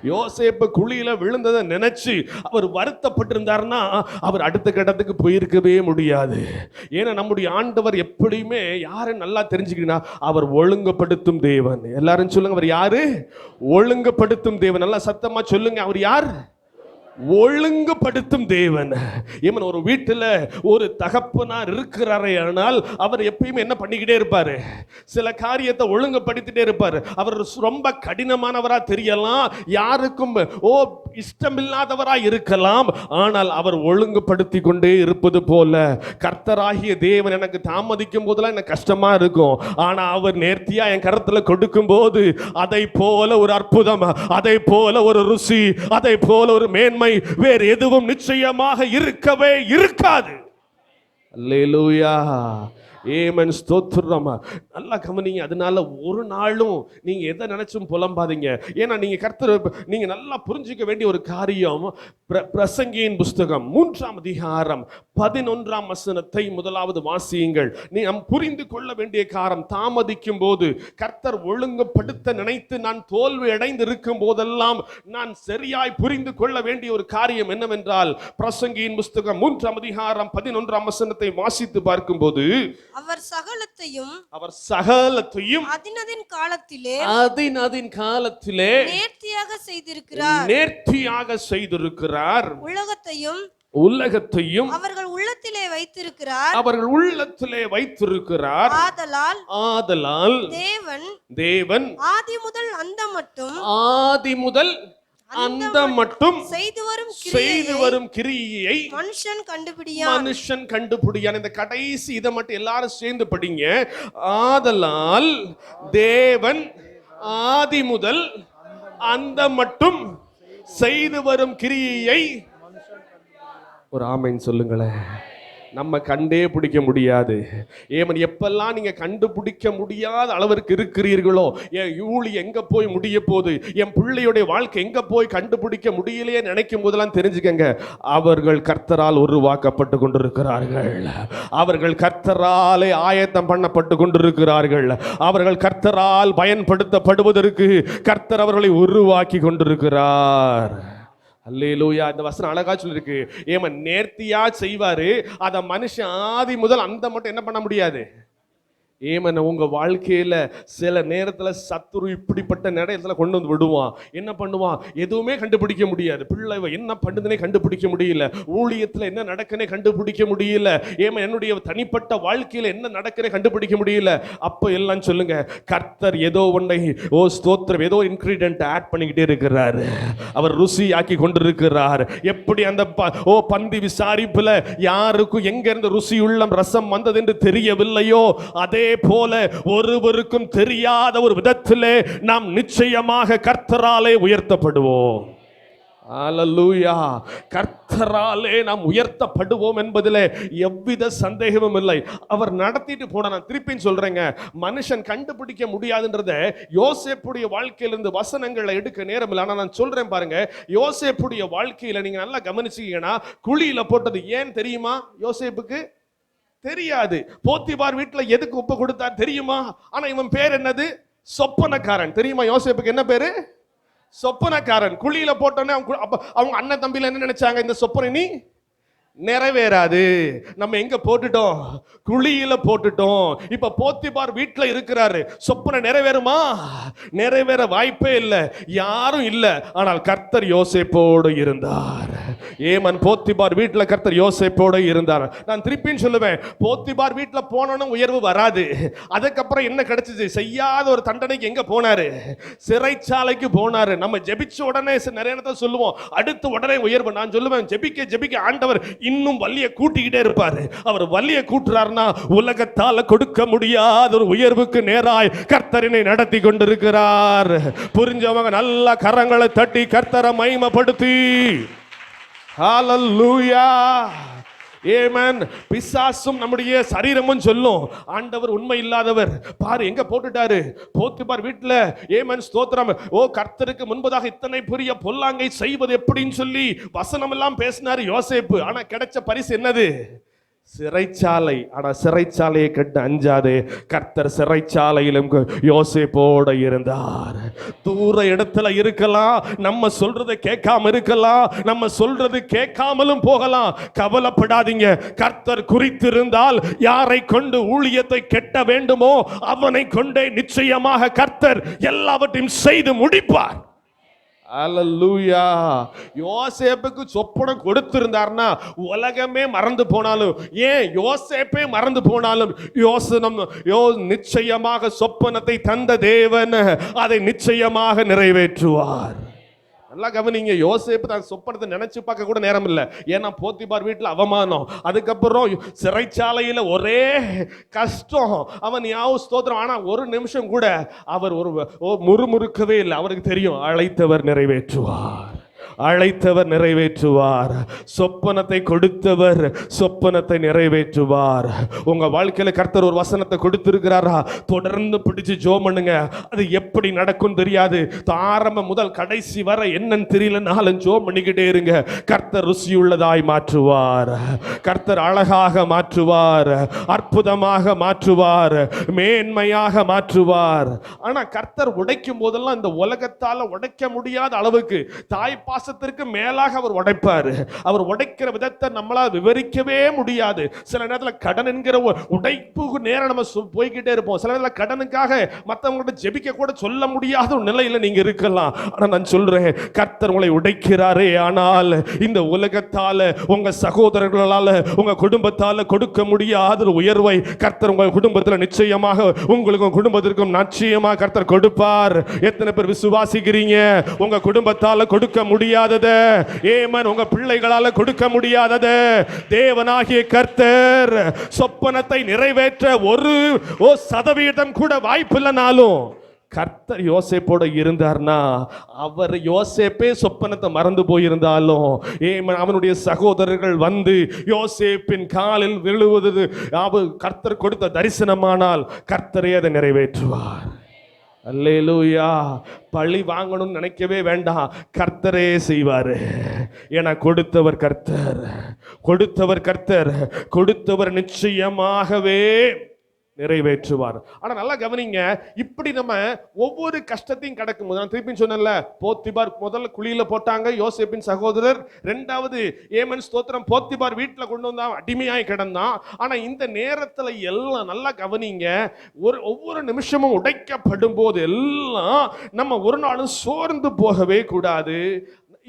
யோசேப்பு குழியில விழுந்ததை நினைச்சு அவர் வருத்தப்பட்டிருந்தாருன்னா அவர் அடுத்த கட்டத்துக்கு போயிருக்கவே முடியாது. ஏன்னா நம்முடைய ஆண்டவர் எப்படியுமே யாரை நல்லா தெரிஞ்சுக்கிட்டா, அவர் ஒழுங்குபடுத்தும் தேவன். எல்லாரும் சொல்லுங்க, அவர் யாரு? ஒழுங்குபடுத்தும் தேவன். நல்லா சத்தமா சொல்லுங்க, அவர் யார்? ஒழுங்குபடுத்தும் தேவன். ஏமன் ஒரு வீட்டில் ஒரு தகப்பனார் இருக்கிறாரே ஆனால் அவர் எப்பயுமே என்ன பண்ணிக்கிட்டே இருப்பாரு? சில காரியத்தை ஒழுங்குபடுத்திட்டே இருப்பாரு. அவர் ரொம்ப கடினமானவரா தெரியலாம், யாருக்கும் இஷ்டமில்லாதவரா இருக்கலாம், ஆனால் அவர் ஒழுங்குபடுத்தி கொண்டே இருப்பது போல கர்த்தராகிய தேவன் எனக்கு தாமதிக்கும் போதெல்லாம் எனக்கு கஷ்டமா இருக்கும், ஆனா அவர் நேர்த்தியா என் கரத்துல கொடுக்கும் போது அதை போல ஒரு அற்புதம், அதை போல ஒரு ருசி, அதை போல ஒரு மேன்மை வேறு எதுவும் நிச்சயமாக இருக்கவே இருக்காது. அல்லேலூயா. ஏமன் ஸ்தோத்திரம். நல்லா கவனிங்க. அதனால ஒரு நாளும் நீங்க எதை நினைச்சும் புலம்பாதீங்க. ஏன்னா நீங்க கர்த்தர் நீங்க நல்லா புரிஞ்சுக்க வேண்டிய ஒரு காரியம், பிரசங்கியின் புஸ்தகம் 3ஆம் அதிகாரம் 11ஆம் வசனத்தை முதலாவது வாசியுங்கள். நாம் புரிந்து கொள்ள வேண்டிய காரம், தாமதிக்கும் போது கர்த்தர் ஒழுங்குபடுத்த நினைத்து நான் தோல்வி அடைந்து இருக்கும் போதெல்லாம் நான் சரியாய் புரிந்து கொள்ள வேண்டிய ஒரு காரியம் என்னவென்றால், பிரசங்கியின் புஸ்தகம் 3ஆம் அதிகாரம் 11ஆம் வசனத்தை வாசித்து பார்க்கும்போது, அவர் சகலத்தையும் அதினதின் காலத்திலே நேர்த்தியாக செய்திருக்கிறார். உலகத்தையும் அவர்கள் உள்ளத்திலே வைத்திருக்கிறார். ஆதலால் தேவன் ஆதி முதல் அந்த மட்டும் செய்து வரும் கிரியையை மனுஷன் கண்டுபிடியான். இந்த கடைசி இதை மட்டும் எல்லாரும் சேர்ந்து படிங்க. ஆதலால் தேவன் ஆதி முதல் அந்த மட்டும் செய்து வரும் கிரியையை, ஒரு ஆமென் சொல்லுங்களேன். நம்ம கண்டே பிடிக்க முடியாது. ஏமன் எப்பெல்லாம் நீங்க கண்டுபிடிக்க முடியாத அளவிற்கு இருக்கிறீர்களோ, என் ஊழி எங்க போய் முடிய போகுது, என் பிள்ளையுடைய வாழ்க்கை எங்க போய் கண்டுபிடிக்க முடியலையே நினைக்கும் போதெல்லாம் தெரிஞ்சுக்கங்க, அவர்கள் கர்த்தரால் உருவாக்கப்பட்டு கொண்டிருக்கிறார்கள். அவர்கள் கர்த்தராலே ஆயத்தம் பண்ணப்பட்டு கொண்டிருக்கிறார்கள். அவர்கள் கர்த்தரால் பயன்படுத்தப்படுவதற்கு கர்த்தர் அவர்களை உருவாக்கி கொண்டிருக்கிறார். அல்லேலூயா. இந்த வசனம் அழகா சொல்லிருக்கு. ஏமன் நேர்த்தியா செய்வாரு, அத மனுஷன் ஆதி முதல் அந்த மட்டும் என்ன பண்ண முடியாது. ஏமன் உங்க வாழ்க்கையில சில நேரத்துல சத்துரு இப்படிப்பட்ட நேரத்துல கொண்டு வந்து விடுவான். என்ன பண்ணுவான்? எதுவுமே கண்டுபிடிக்க முடியாது. பிள்ளை என்ன பண்ணுதுனே கண்டுபிடிக்க முடியல, ஊழியத்துல என்ன நடக்குனே கண்டுபிடிக்க முடியல, ஏமன் என்னுடைய தனிப்பட்ட வாழ்க்கையில என்ன நடக்குனே கண்டுபிடிக்க முடியல. அப்ப எல்லாம் சொல்லுங்க, கர்த்தர் ஏதோ ஒன்றை ஸ்தோத்திரம், ஏதோ இன்கிரீடியன்ட் ஆட் பண்ணிக்கிட்டே இருக்கிறாரு. அவர் ருசி ஆக்கி கொண்டிருக்கிறார். எப்படி அந்த பந்தி விசாரிப்புல யாருக்கும் எங்க இருந்து ருசி உள்ள ரசம் வந்தது என்று தெரியவில்லையோ, அதே போல ஒருவருக்கும் தெரியாத ஒரு விதத்திலே நாம் நிச்சயமாக கர்த்தராலே உயர்த்தப்படுவோம். அல்லேலூயா. கர்த்தராலே நாம் உயர்த்தப்படுவோம் என்பதிலே எவ்வித சந்தேகமும் இல்லை. அவர் நடத்திட்டு போன, நான் திருப்பி சொல்றேங்க, மனுஷன் கண்டுபிடிக்க முடியாதுன்றத யோசேப்புடைய வாழ்க்கையிலிருந்து வசனங்களை எடுக்க நேரம் இல்லை. ஆனா நான் சொல்றேன் பாருங்க, யோசேப்புடைய வாழ்க்கையில நீங்க நல்லா கவனிச்சீங்கன்னா, குழியில போட்டது ஏன் தெரியுமா? யோசேப்புக்கு தெரியாது. போத்திபார் வீட்டுல எதுக்கு உப்பு கொடுத்தார் தெரியுமா? ஆனா இவன் பேர் என்னது? சொப்பனக்காரன். தெரியுமா யோசேப்புக்கு என்ன பேரு? சொப்பனக்காரன். குழியில போட்டோன்னே அவங்க அண்ணன் தம்பியில என்ன நினைச்சாங்க? இந்த சொப்பனை நீ நிறைவேறாது, நம்ம எங்க போட்டுட்டோம்? குழியில போட்டுட்டோம். இப்ப போத்திபார் வீட்டுல இருக்கிறாரு, சொப்பனை நிறைவேறுமா? நிறைவேற வாய்ப்பே இல்லை, யாரும் இல்லை. ஆனால் கர்த்தர் யோசேப்போடு இருந்தார். ஏமன் போத்திபார் வீட்டுல கர்த்தர் யோசேப்போடு இருந்தார். நான் திருப்பியும் சொல்லுவேன், போத்திபார் வீட்டுல போனோன்னு உயர்வு வராது. அதுக்கப்புறம் என்ன கிடைச்சிச்சு? செய்யாத ஒரு தண்டனைக்கு எங்க போனாரு? சிறைச்சாலைக்கு போனாரு. நம்ம ஜெபிச்ச உடனே நிறைய நேரத்தை சொல்லுவோம், அடுத்து உடனே உயர்வு. நான் சொல்லுவேன், ஜெபிக்க ஜெபிக்க ஆண்டவர் இன்னும் வலிய கூட்டிக்கிட்டே இருப்பாரு. அவர் வலிய கூட்டுறாருன்னா உலகத்தால கொடுக்க முடியாத ஒரு உயர்வுக்கு நேராய் கர்த்தரினை நடத்தி கொண்டிருக்கிறார். புரிஞ்சவங்க நல்ல கரங்களை தட்டி கர்த்தரை மகிமைப்படுத்தி ஹல்லேலூயா. ஏமேன். பிசாசும் நம்முடைய சரீரமும் சொல்லும், ஆண்டவர் உண்மை இல்லாதவர், பாரு எங்க போட்டுட்டாரு. போத்திபார் வீட்டுல ஏமேன் ஸ்தோத்திரம். கர்த்தருக்கு முன்பதாக இத்தனை பெரிய பொல்லாங்கை செய்வது எப்படின்னு சொல்லி வசனம் எல்லாம் பேசினாரு யோசேப்பு. ஆனா கிடைச்ச பரிசு என்னது? சிறைச்சாலை, ஆனா சிறைச்சாலையை கண்டு அஞ்சாதே. கர்த்தர் சிறைச்சாலையிலும் யோசேப்போட இருந்தார். தூர இடத்துல இருக்கலாம், நம்ம சொல்றதை கேட்காம இருக்கலாம், நம்ம சொல்றது கேட்காமலும் போகலாம். கவலைப்படாதீங்க. கர்த்தர் குறித்திருந்தால் யாரை கொண்டு ஊழியத்தை கெட்ட வேண்டுமோ அவனை கொண்டே நிச்சயமாக கர்த்தர் எல்லாவற்றையும் செய்து முடிப்பார். அல்லேலூயா. யோசேப்புக்கு சொப்பனம் கொடுத்திருந்தார்னா உலகமே மறந்து போனாலும், ஏன் யோசேப்பே மறந்து போனாலும் நிச்சயமாக சொப்பனத்தை தந்த தேவன் அதை நிச்சயமாக நிறைவேற்றுவார். நல்லா கவனிங்க. யோசேப்பு தான் சொப்பனத்தை நினைச்சு பார்க்க கூட நேரம் இல்லை. ஏன்னா போத்திபார் வீட்டில் அவமானம், அதுக்கப்புறம் சிறைச்சாலையில் ஒரே கஷ்டம். அவன் யாவும் ஸ்தோத்திரம். ஆனா ஒரு நிமிஷம் கூட அவர் முறுமுறுக்கவே இல்லை. அவருக்கு தெரியும் அழைத்தவர் நிறைவேற்றுவார், அழைத்தவர் நிறைவேற்றுவார். சொப்பனத்தை கொடுத்தவர் சொப்பனத்தை நிறைவேற்றுவார். உங்க வாழ்க்கையில கர்த்தர் ஒரு வசனத்தை கொடுத்திருக்கிறாரா, தொடர்ந்து பிடிச்சு ஜெபம் பண்ணுங்க. அது எப்படி நடக்கும் தெரியாது. ஆரம்பம் முதல் கடைசி வரை என்னன்னு தெரியலனாலும் ஜெபம் பண்ணிக்கிட்டே இருங்க. கர்த்தர் ருசியுள்ளதாய் மாற்றுவார், கர்த்தர் அழகாக மாற்றுவார், அற்புதமாக மாற்றுவார், மேன்மையாக மாற்றுவார். ஆனா கர்த்தர் உடைக்கும் போதெல்லாம் இந்த உலகத்தால உடைக்க முடியாத அளவுக்கு தாய்ப்பாச மேலாக அவர் உடைப்பார். அவர் உடைக்கிற விதத்தை நம்மளால் விவரிக்கவே முடியாது. சில நேரத்தில் கடன் என்கிற உடைப்புக்கு நேரம் நம்ம போய்கிட்டே இருப்போம். சில நேரத்தில் கடனுக்காக மற்றவங்கள்ட்ட ஜெபிக்க கூட சொல்ல முடியாத ஒரு நிலையில் நீங்க இருக்கலாம். ஆனா நான் சொல்றேன், கர்த்தர் உங்களை உடைக்கிறாரே. ஆனால் இந்த உலகத்தால உங்க சகோதரர்களால உங்க குடும்பத்தால கொடுக்க முடியாத ஒரு உயர்வை கர்த்தர் உங்க குடும்பத்தில் நிச்சயமாக உங்களுக்கும் குடும்பத்திற்கும் நிச்சயமாக கர்த்தர் கொடுப்பார். எத்தனை பேர் விசுவாசிக்கிறீங்க? உங்க குடும்பத்தால கொடுக்க முடியாதது, ஏமன், உங்க பிள்ளைகளால கொடுக்க முடியாதது தேவனாகிய கர்த்தர் சொப்பனத்தை நிறைவேற்ற 1% கூட வாய்ப்பில்லைனாலும் கர்த்தர் யோசேப்போட இருந்தார்னா, அவர் யோசேப்பே சொப்பனத்தை மறந்து போயிருந்தாலும் அவனுடைய சகோதரர்கள் வந்து யோசேப்பின் காலில் விழுவது கர்த்தர் கொடுத்த தரிசனமானால் கர்த்தரே அதை நிறைவேற்றுவார். அல்லேலூயா. பழி வாங்கணும்னு நினைக்கவே வேண்டாம், கர்த்தரே செய்வாரு. ஏன்னா கொடுத்தவர் கர்த்தர், கொடுத்தவர் கர்த்தர், கொடுத்தவர் நிச்சயமாகவே நிறைவேற்றுவார். ஆனா நல்லா கவனிங்க. இப்படி நம்ம ஒவ்வொரு கஷ்டத்தையும் கடக்கும் போது, நான் திருப்பி சொன்னேன்ல, போத்திபார் முதல்ல குழியில போட்டாங்க யோசேப்பின் சகோதரர். ரெண்டாவது ஏமன் ஸ்தோத்திரம் போத்திபார் வீட்டில் கொண்டு வந்தான், அடிமையாய் கிடந்தான். ஆனா இந்த நேரத்துல எல்லாம் நல்லா கவனிங்க. ஒவ்வொரு நிமிஷமும் உடைக்கப்படும் போது எல்லாம் நம்ம ஒரு நாளும் சோர்ந்து போகவே கூடாது.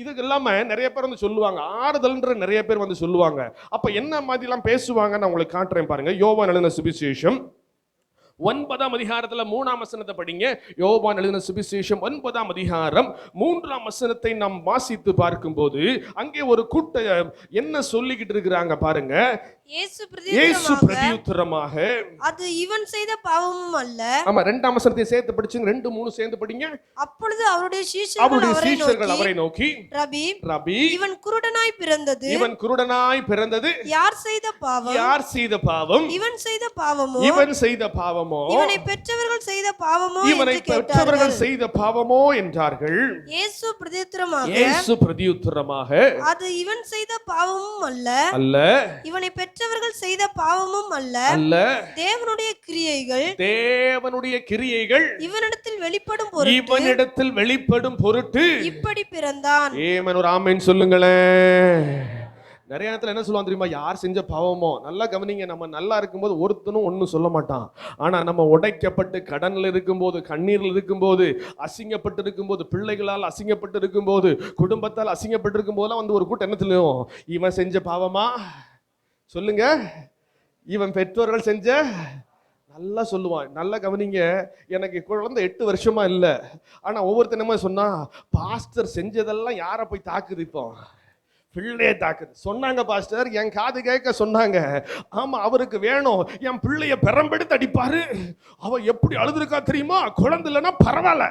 இதுக்கு இல்லாம நிறைய பேர் வந்து சொல்லுவாங்க, ஆறுதல்ன்ற நிறைய பேர் வந்து சொல்லுவாங்க. அப்ப என்ன மாதிரி எல்லாம் பேசுவாங்க நான் உங்களுக்கு காட்டுறேன் பாருங்க. யோவான் எழுதின சுவிசேஷம் 9ஆம் அதிகாரத்துல 3ஆம் வசனத்தை படிங்க. யோவான் எழுதின சுவிசேஷம் 9ஆம் அதிகாரம் 3ஆம் வசனத்தை நாம் வாசித்து பார்க்கும்போது அங்கே ஒரு கூட்டம் என்ன சொல்லிக்கிட்டு இருக்கிறாங்க பாருங்க. இயேசு பிரதியுத்தரமாக, அது இவன் செய்த பாவமும் அல்ல. ஆமா, 2ஆம் வசனத்தை சேர்த்து படிச்சுங்க. 2, 3 சேர்ந்து படிங்க. அப்பொழுது அவருடைய சீஷர்கள் அவரை நோக்கி, ரபி, இவன் குருடனாய் பிறந்தது, இவன் குருடனாய் பிறந்தது யார் செய்த பாவம்? யார் செய்த பாவம்? இவன் செய்த பாவமோ? இவன் செய்த பாவமோ? இவனை பெற்றவர்கள் செய்த பாவமோ? இவனை பெற்றவர்கள் செய்த பாவமோ என்றார்கள். இயேசு பிரதியுத்தரமாக, அது இவன் செய்த பாவமும் அல்ல, இவனை பெற்றவர்கள் செய்த பாவமும் அல்ல, தேவனுடைய கிரியைகள் இவனிடத்தில் வெளிப்படும் பொருட்டு இப்படி பிறந்தான். ஏமன், ஒரு ஆமென் சொல்லுங்களேன். நிறைய நேரத்தில் என்ன சொல்லுவாங்க தெரியுமா? யார் செஞ்ச பாவமோ. நல்லா கவனிங்க. நம்ம நல்லா இருக்கும்போது ஒருத்தனும் ஒன்றும் சொல்ல மாட்டான். ஆனால் நம்ம உடைக்கப்பட்டு கடனில் இருக்கும்போது, கண்ணீரில் இருக்கும்போது, அசிங்கப்பட்டு இருக்கும்போது, பிள்ளைகளால் அசிங்கப்பட்டு இருக்கும்போது, குடும்பத்தால் அசிங்கப்பட்டு இருக்கும்போதெல்லாம் வந்து ஒரு கூட்டம் என்ன சொல்லுவோம்? இவன் செஞ்ச பாவமா சொல்லுங்க, இவன் பெற்றோர்கள் செஞ்ச, நல்லா சொல்லுவான். நல்லா கவனிங்க. எனக்கு குழந்தை 8 வருஷமா இல்லை. ஆனால் ஒவ்வொருத்தனமா சொன்னா, பாஸ்டர் செஞ்சதெல்லாம் யாரை போய் தாக்குது? இப்போ பிள்ளைய தாக்குது. சொன்னாங்க பாஸ்டர், என் காது கேட்க சொன்னாங்க. ஆமா, அவருக்கு வேணும், என் பிள்ளைய பெரம்பெடுத்து அடிப்பாரு. அவ எப்படி அழுதுருக்கா தெரியுமா? குழந்தை இல்லைன்னா பரவாயில்ல.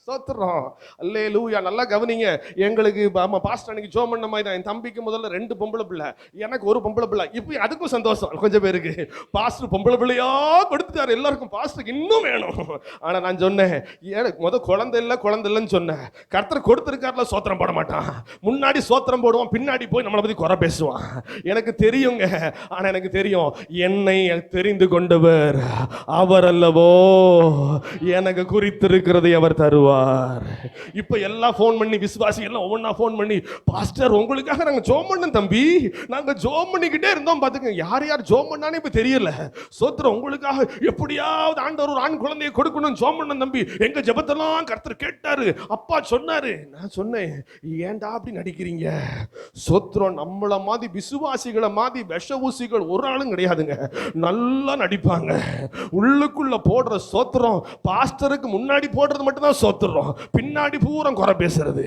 சோத்துறோம். அல்லேலூயா. நல்லா கவனிங்க. எங்களுக்கு ஆமா பாஸ்டர் அன்னைக்கு ஜோம் பண்ண மாதிரி தான். என் தம்பிக்கு முதல்ல 2 பொம்பளை பிள்ளை, எனக்கு 1 பொம்பளை பிள்ளை. இப்போ அதுக்கும் சந்தோஷம். கொஞ்சம் பேருக்கு பாஸ்டர் பொம்பளை பிள்ளையா கொடுத்துட்டாரு. எல்லாருக்கும் பாஸ்டருக்கு இன்னும் வேணும். ஆனா நான் சொன்னேன், குழந்தை இல்லைன்னு சொன்னேன். கர்த்தர் கொடுத்திருக்காருல, சோத்திரம் போட மாட்டான். முன்னாடி சோத்திரம் போடுவான், பின்னாடி போய் நம்மளை பத்தி குறை பேசுவான். எனக்கு தெரியுங்க, ஆனா எனக்கு தெரியும் என்னை தெரிந்து கொண்டவர் அவர் அல்லவோ, எனக்கு குறித்திருக்கிறதை அவர் தருவார். இப்ப எல்லாம் போன் பண்ணி விசுவாசி எல்லாம் ஒவ்வொன்னா போன் பண்ணி, பாஸ்டர் உங்களுக்காக நாங்க ஜெபம் பண்ணோம் தம்பி, நாங்க ஜெபம் பண்ணிக்கிட்டே இருந்தோம் பாத்துங்க. யார் யார் ஜெபம் பண்ணானே இப்ப தெரியல. சோத்திரம், உங்களுக்காக எப்படியாவது ஆண்டவர் ஒரு ஆண் குழந்தையை கொடுக்கணும் ஜெபம் பண்ண தம்பி, எங்க ஜெபத்தெல்லாம் கர்த்தர் கேட்டாரு, அப்பா சொன்னாரு. நான் சொன்னேன், ஏன்டா அப்படி நடிக்கிறீங்க? சோத்திரம், நம்மள மாதிரி விசுவாசிகளை மாதிரி விஷ ஊசிகள் ஒரு ஆளும் கிடையாதுங்க. நல்லா நடிப்பாங்க. உள்ளுக்குள்ள போடுற சோத்திரம், பாஸ்டருக்கு முன்னாடி போடுறது மட்டும் தான் சோத்திரம், பின்னாடி பூரா குறை பேசுறது.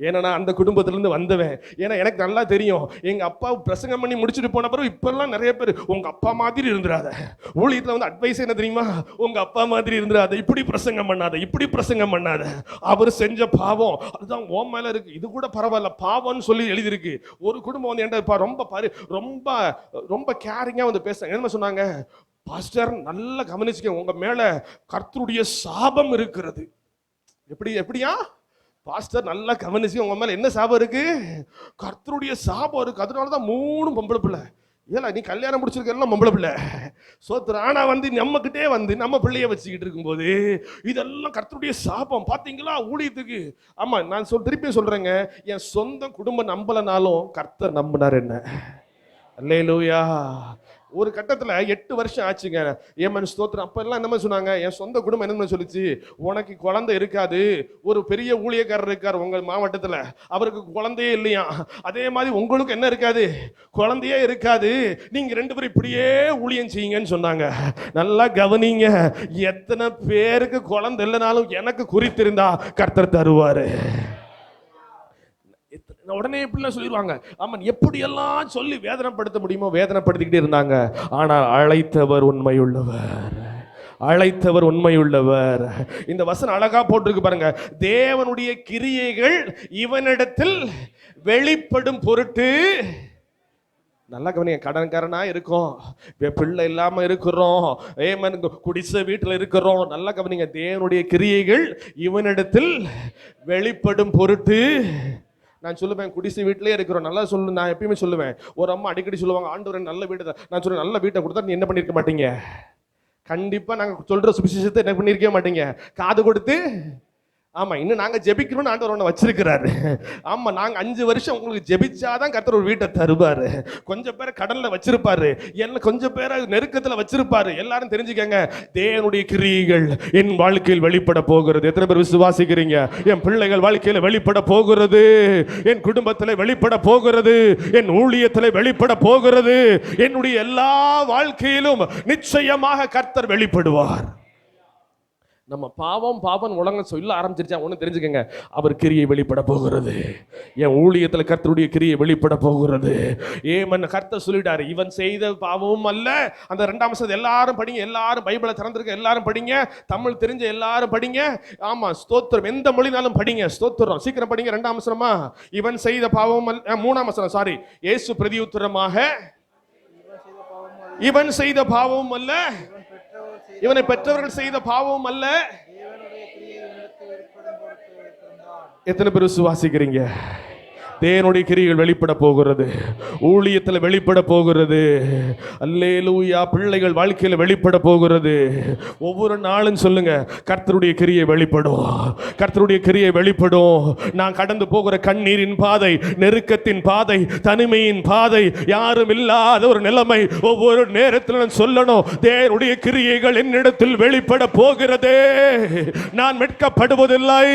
ஏன்னா அந்த குடும்பத்திலிருந்து வந்தவன். ஏன்னா எனக்கு நல்லா தெரியும், எங்க அப்பா பிரசங்கம் பண்ணி முடிச்சுட்டு போன பிறகு இப்பெல்லாம் நிறைய பேர் உங்க அப்பா மாதிரி இருந்துராத, ஊழியத்துல வந்து அட்வைஸ் என்ன தெரியுமா, உங்க அப்பா மாதிரி இருந்துராத, இப்படி பிரசங்கம் பண்ணாத, இப்படி பிரசங்கம் பண்ணாத, அவர் செஞ்ச பாவம் அதுதான் உன் மேல இருக்கு, இது கூட பரவாயில்ல பாவம்னு சொல்லி எழுதிருக்கு. ஒரு குடும்பம் வந்து என்கிட்ட ரொம்ப ரொம்ப ரொம்ப கேரிங்கா வந்து பேசுறாங்க. என்ன சொன்னாங்க, பாஸ்டர் நல்லா கவனிச்சுக்க, உங்க மேல கர்த்தருடைய சாபம் இருக்கிறது. எப்படியா பாஸ்டர் நல்லா கவனிச்சு, உங்க மேல என்ன சாபம் இருக்கு? கர்த்தருடைய சாபம் இருக்கு. அதனாலதான் 3 பொம்பளை பிள்ளை. ஏல நீ கல்யாணம் முடிச்சிருக்க எல்லாம் பொம்பளை பிள்ளை. சோத்திரம், ஆனா வந்து நம்ம கிட்டே வந்து நம்ம பிள்ளைய வச்சுக்கிட்டு இருக்கும்போது இதெல்லாம் கர்த்தருடைய சாபம். பாத்தீங்களா ஊழியத்துக்கு? ஆமா, நான் திருப்பி சொல்றேங்க, என் சொந்த குடும்பம் நம்பலனாலும் கர்த்தர் நம்பினார் என்ன. அல்லேலூயா. ஒரு கட்டத்துல 8 வருஷம் ஆச்சுங்க. ஏமன் ஸ்தோத்திரம். அப்ப எல்லாம் என்ன சொன்னாங்க, என் சொந்த குடும்பம் என்ன சொல்லிச்சு, உனக்கு குழந்தை இருக்காது. ஒரு பெரிய ஊழியக்காரர் இருக்கார் உங்க மாவட்டத்துல, அவருக்கு குழந்தையே இல்லையா. அதே மாதிரி உங்களுக்கு என்ன இருக்காது, குழந்தையே இருக்காது. நீங்க 2 பேரும் இப்படியே ஊழியம் செய்யுங்கன்னு சொன்னாங்க. நல்லா கவனிங்க, எத்தனை பேருக்கு குழந்தை இல்லைனாலும் எனக்கு குறித்திருந்தா கர்த்தர் தருவாரு. உடனே எப்படிலாம் சொல்லிடுவாங்க. ஆமாம், எப்படியெல்லாம் சொல்லி வேதனைப்படுத்த முடியுமோ வேதனைப்படுத்திக்கிட்டே இருந்தாங்க. ஆனால் அழைத்தவர் உண்மையுள்ளவர், அழைத்தவர் உண்மையுள்ளவர். இந்த வசனம் அழகா போட்டிருக்கு பாருங்க, தேவனுடைய கிரியைகள் இவனிடத்தில் வெளிப்படும் பொருட்டு. நல்லா கவனிங்க, கடன்காரனா இருக்கோம், பிள்ளை இல்லாம இருக்கிறோம், குடிசை வீட்டில் இருக்கிறோம். நல்லா கவனிங்க, தேவனுடைய கிரியைகள் இவனிடத்தில் வெளிப்படும் பொருட்டு. நான் சொல்லுவேன், குடிசை வீட்டிலே இருக்கிறோம். நல்லா சொல்லு, நான் எப்பயுமே சொல்லுவேன். ஒரு அம்மா அடிக்கடி சொல்லுவாங்க, ஆண்டவரே நல்ல வீடு. நான் சொல்லுவேன், நல்ல வீட்டை கொடுத்தா நீ என்ன பண்ணிருக்க மாட்டீங்க? கண்டிப்பா நாங்க சொல்ற சுவிசேஷத்தை என்ன பண்ணிருக்க மாட்டீங்க, காது கொடுத்து. ஆமா, இன்னும் நாங்க ஜெபிக்கணும்னு ஆண்டவர் ஒண்ணு வச்சிருக்கிறாரு. ஆமா, நாங்க 5 வருஷம் உங்களுக்கு ஜெபிச்சாதான் கர்த்தர் ஒரு வீட்டை தருவாரு. கொஞ்சம் பேரை கடல்ல வச்சிருப்பாரு, எல்லாம் கொஞ்சம் பேரை நெருக்கத்துல வச்சிருப்பாரு. எல்லாரும் தெரிஞ்சுக்கங்க, தேவனுடைய கிரியைகள் என் வாழ்க்கையில் வெளிப்பட போகிறது. எத்தனை பேர் விசுவாசிக்கிறீங்க? என் பிள்ளைகள் வாழ்க்கையில வெளிப்பட போகிறது, என் குடும்பத்துல வெளிப்பட போகிறது, என் ஊழியத்துல வெளிப்பட போகிறது, என்னுடைய எல்லா வாழ்க்கையிலும் நிச்சயமாக கர்த்தர் வெளிப்படுவார். நம்ம பாவம் உலகம் சொல்ல ஆரம்பிச்சிருச்சா ஒன்று தெரிஞ்சுக்கங்க, அவர் கிரியை வெளிப்பட போகிறது. என் ஊழியத்தில் கர்த்தருடைய கிரியை வெளிப்பட போகிறது. ஏமன் கர்த்தர் சொல்லிட்டாரு, இவன் செய்த பாவமும் அல்ல. அந்த 2ஆம் வசனத்தை எல்லாரும் படிங்க, எல்லாரும் பைபிளை திறந்திருக்க எல்லாரும் படிங்க, தமிழ் தெரிஞ்ச எல்லாரும் படிங்க. ஆமா, ஸ்தோத்திரம், எந்த மொழினாலும் படிங்க. ஸ்தோத்திரம், சீக்கிரம் படிங்க. 2ஆம் வசனமா, இவன் செய்த பாவமும் அல்ல. 3ஆம் வசனம், சாரி, இயேசு பிரதியுத்தரமாக, இவன் செய்த பாவமும் அல்ல, இவனை பெற்றவர்கள் செய்த பாவம் அல்ல. எத்தனை பேர் விசுவாசிக்கிறீங்க? தேவனுடைய கிரியைகள் வெளிப்பட போகிறது, ஊழியத்தில் வெளிப்பட போகிறது. அல்லேலூயா. பிள்ளைகள் வாழ்க்கையில் வெளிப்பட போகிறது. ஒவ்வொரு நாளும் சொல்லுங்க, கர்த்தருடைய கிரியை வெளிப்படும், கர்த்தருடைய கிரியை வெளிப்படும். நான் கடந்து போகிற கண்ணீரின் பாதை, நெருக்கத்தின் பாதை, தனிமையின் பாதை, யாரும் இல்லாத ஒரு நிலைமை, ஒவ்வொரு நேரத்தில் நான் சொல்லணும், தேவனுடைய கிரியைகள் என்னிடத்தில் வெளிப்பட போகிறது. நான் மீட்கப்படுவதில்லை,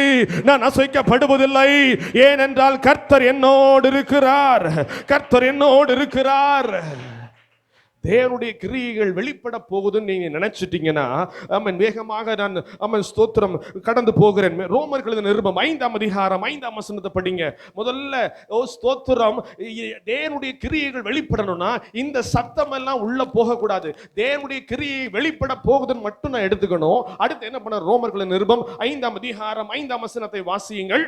நான் அசைக்கப்படுவதில்லை. ஏனென்றால் கர்த்தர் என்னோடு இருக்கிறார், கர்த்தர் என்னோடு இருக்கிறார். தேவனுடைய கிரியைகள் வெளிப்பட போகுதுன்னு நீங்க நினைச்சிட்டீங்கன்னா, ஆமென், வேகமாக நான் ஆமென் ஸ்தோத்திரம் கடந்து போகிறேன். ரோமர்கள் நிருபம் 5ஆம் அதிகாரம் 5ஆம் வசனத்தை படிங்க. முதல்ல ஸ்தோத்திரம், தேவனுடைய கிரியைகள் வெளிப்படணும்னா இந்த சத்தம் எல்லாம் உள்ள போக கூடாது. தேவனுடைய கிரியை வெளிப்பட போகுதுன்னு மட்டும் நான் எடுத்துக்கணும். அடுத்து என்ன பண்ண, ரோமர்கள் நிருபம் 5ஆம் அதிகாரம் 5ஆம் வசனத்தை வாசியுங்கள்.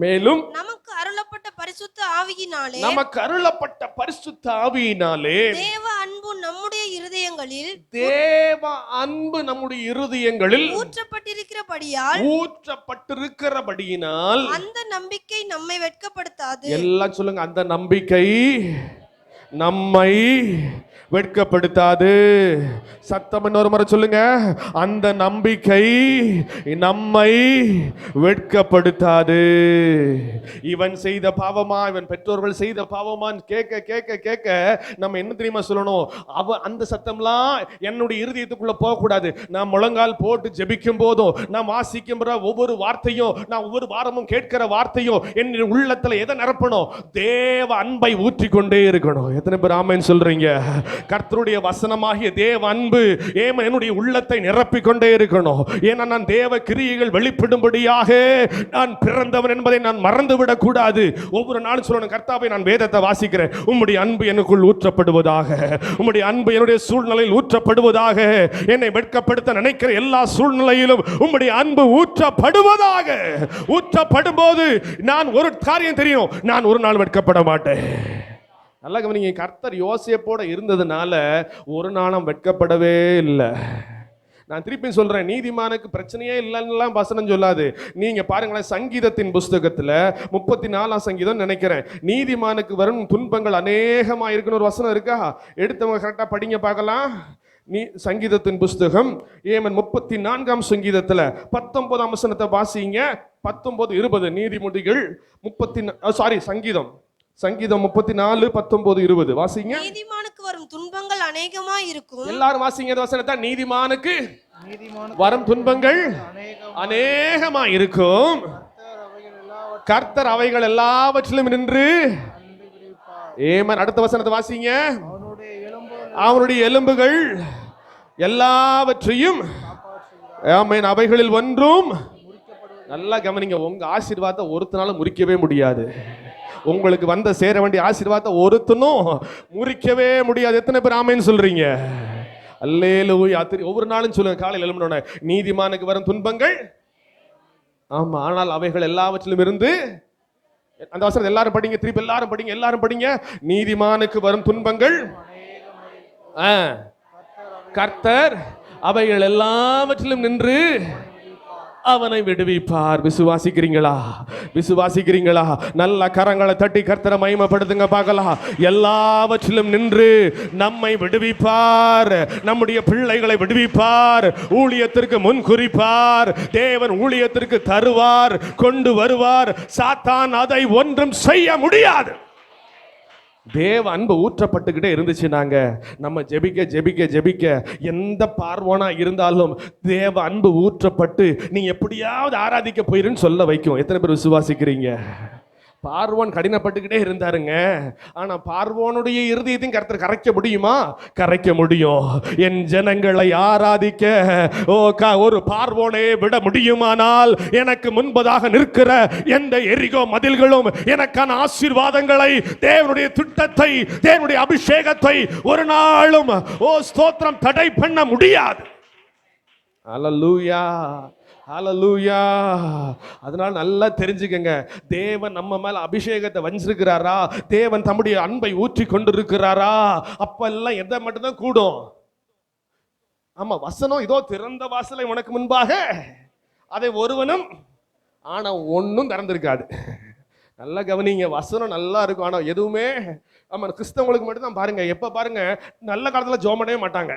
மேலும் நமக்கு அருளப்பட்ட பரிசுத்த ஆவியினாலே, நமக்கு அருளப்பட்ட பரிசுத்த ஆவியினாலே தேவ அன்பு நம்முடைய இருதயங்களில் தேவ அன்பு நம்முடைய இருதயங்களில் ஊற்றப்பட்டிருக்கிறபடியினால் அந்த நம்பிக்கை நம்மை வெட்கப்படுத்தாது. எல்லாம் சொல்லுங்க, அந்த நம்பிக்கை நம்மை வெட்கப்படுத்தாது. சத்தம் இன்னொரு முறை சொல்லுங்க, அந்த நம்பிக்கை நம்மை வெட்கப்படுத்தாது. இவன் செய்த பாவமா, இவன் பெற்றோர்கள் செய்த பாவமான்னு கேட்க கேட்க கேட்க நம்ம என்ன தெரியுமா சொல்லணும்? அந்த சத்தம்லாம் என்னுடைய இருதயத்துக்குள்ள போகக்கூடாது. நான் முழங்கால் போட்டு ஜெபிக்கும் போதும், நான் வாசிக்கும் ஒவ்வொரு வார்த்தையும், நான் ஒவ்வொரு வாரமும் கேட்கிற வார்த்தையும் என் உள்ளத்துல எதை நிரப்பணும்? தேவ அன்பை ஊற்றி கொண்டே இருக்கணும். எத்தனை பேர் ஆமென் சொல்றீங்க? கர்த்தருடைய வசனமாகிய தேவ அன்பு என்னுடைய உள்ளத்தை நிரப்பிக் கொண்டே இருக்கணும். ஏன்னா நான் தேவ கிரியைகள் வெளிப்படும்படியாக நான் பிறந்தவன் என்பதை நான் மறந்துவிடக் கூடாது. ஒவ்வொரு நாளும் சொல்லணும், கர்த்தாவே நான் வேதத்தை வாசிக்கிறேன், உம்முடைய அன்பு எனக்குள் ஊற்றப்படுவதாக, உம்முடைய அன்பு என்னுடைய சூழ்நிலையில் ஊற்றப்படுவதாக, என்னை வெட்கப்படுத்த நினைக்கிற எல்லா சூழ்நிலையிலும் உம்முடைய அன்பு ஊற்றப்படுவதாக. ஊற்றப்படும் போது நான் ஒரு காரியம் தெரியும், நான் ஒரு நாள் வெட்கப்பட மாட்டேன். நல்லா கவனிங்க, கர்த்தர் யோசேப்போட இருந்ததுனால ஒரு நாளும் வெட்கப்படவே இல்லை. நான் திருப்பி சொல்றேன், நீதிமானுக்கு பிரச்சனையே இல்லைன்னு வசனம் சொல்லாது. நீங்க பாருங்களேன், சங்கீதத்தின் புஸ்தகத்துல 34ஆம் சங்கீதம் நினைக்கிறேன், நீதிமானுக்கு வரும் துன்பங்கள் அநேகமா இருக்குன்னு ஒரு வசனம் இருக்கா? எடுத்தவங்க கரெக்டா படிங்க பார்க்கலாம். சங்கீதத்தின் புஸ்தகம் 34ஆம் சங்கீதத்துல 19ஆம் வசனத்தை வாசிங்க. 19, 20 நீதிமொழிகள் சங்கீதம் 34, 19, 20 வாசிங்க. நீதிமானுக்கு வரும் துன்பங்கள் அநேகமா இருக்கும். எல்லாரும் வாசிங்க இந்த வசனத்தை. நீதிமானுக்கு வரும் துன்பங்கள் அநேகமா இருக்கும், கர்த்தர் அவைகள் எல்லாவற்றிலும் நின்று. அடுத்த வசனத்தை வாசிங்க. அவனுடைய எலும்புகள் எல்லாவற்றையும் அவைகளில் ஒன்றும். நல்லா கவனிங்க, உங்க ஆசீர்வாதத்தை ஒருத்தனாலும் முறிக்கவே முடியாது. உங்களுக்கு வந்த சேர வேண்டிய ஆசீர்வாதத்தை ஒருத்தனும் முறிக்கவே முடியாது. எத்தனை பேர் ஆமென் சொல்றீங்க? அல்லேலூயா. ஒவ்வொரு நாளும் சொல்லுங்க, காலையில் எழும்புன நீதிமானுக்கு வரும் துன்பங்கள், ஆமா, ஆனால் அவைகள் எல்லாவற்றிலும் இருந்து. அந்த வசனத்தை எல்லாரும் படிங்க, திருப்பி எல்லாரும் படிங்க. நீதிமானுக்கு வரும் துன்பங்கள், கர்த்தர் அவைகள் எல்லாவற்றிலும் நின்று அவனை விடுவிப்பார். விசுவாசிக்கிறீங்களா? நல்ல கரங்களை தட்டி கர்த்தரை மகிமைப்படுத்துங்க பார்க்கலாம். எல்லாவற்றிலும் நின்று நம்மை விடுவிப்பார், நம்முடைய பிள்ளைகளை விடுவிப்பார், ஊழியத்திற்கு முன் குறிப்பார், தேவன் ஊழியத்திற்கு தருவார், கொண்டு வருவார். சாத்தான் அதை ஒன்றும் செய்ய முடியாது. தேவ அன்பு ஊற்றப்பட்டுக்கிட்டே இருந்துச்சுனாங்க, நம்ம ஜெபிக்க எந்த பார்வோனா இருந்தாலும் தேவ அன்பு ஊற்றப்பட்டு நீ எப்படியாவது ஆராதிக்க போயிருன்னு சொல்ல வைக்கும். எத்தனை பேர் விசுவாசிக்கிறீங்க? பார்வோன் கடினப்பட்டுக்கிட்டே இருந்தாருங்க. ஆனா பார்வோனுடைய இருதயத்தையும் கர்த்தர் கரைக்க முடியுமா? கரைக்க முடியும். என் ஜனங்களை ஆராதிக்க ஒரு பார்வோனே விட முடியுமானால், எனக்கு முன்பதாக நிற்கிற எந்த எரிகோ மதில்களும் எனக்கான ஆசீர்வாதங்களை, தேவனுடைய திட்டத்தை, தேவனுடைய அபிஷேகத்தை ஒரு நாளும் ஸ்தோத்திரம் தடை பண்ண முடியாது. அல்லேலூயா, ஹல்லேலூயா. அதனால நல்லா தெரிஞ்சுக்கங்க, தேவன் நம்ம மேல அபிஷேகத்தை வஞ்சிருக்கிறாரா, தேவன் தம்முடைய அன்பை ஊற்றி கொண்டிருக்கிறாரா, அப்பெல்லாம் எதை மட்டும்தான் கூடும்? ஆமா, வசனம் இதோ திறந்த வாசலை உனக்கு முன்பாக அதை ஒருவனும் ஆனா ஒன்னும் திறந்திருக்காது. நல்லா கவனிங்க, வசனம் நல்லா இருக்கும், ஆனா எதுவுமே. ஆமா, கிறிஸ்தவங்களுக்கு மட்டும் தான் பாருங்க, எப்ப பாருங்க நல்ல காலத்துல ஜோம் பண்ணவே மாட்டாங்க.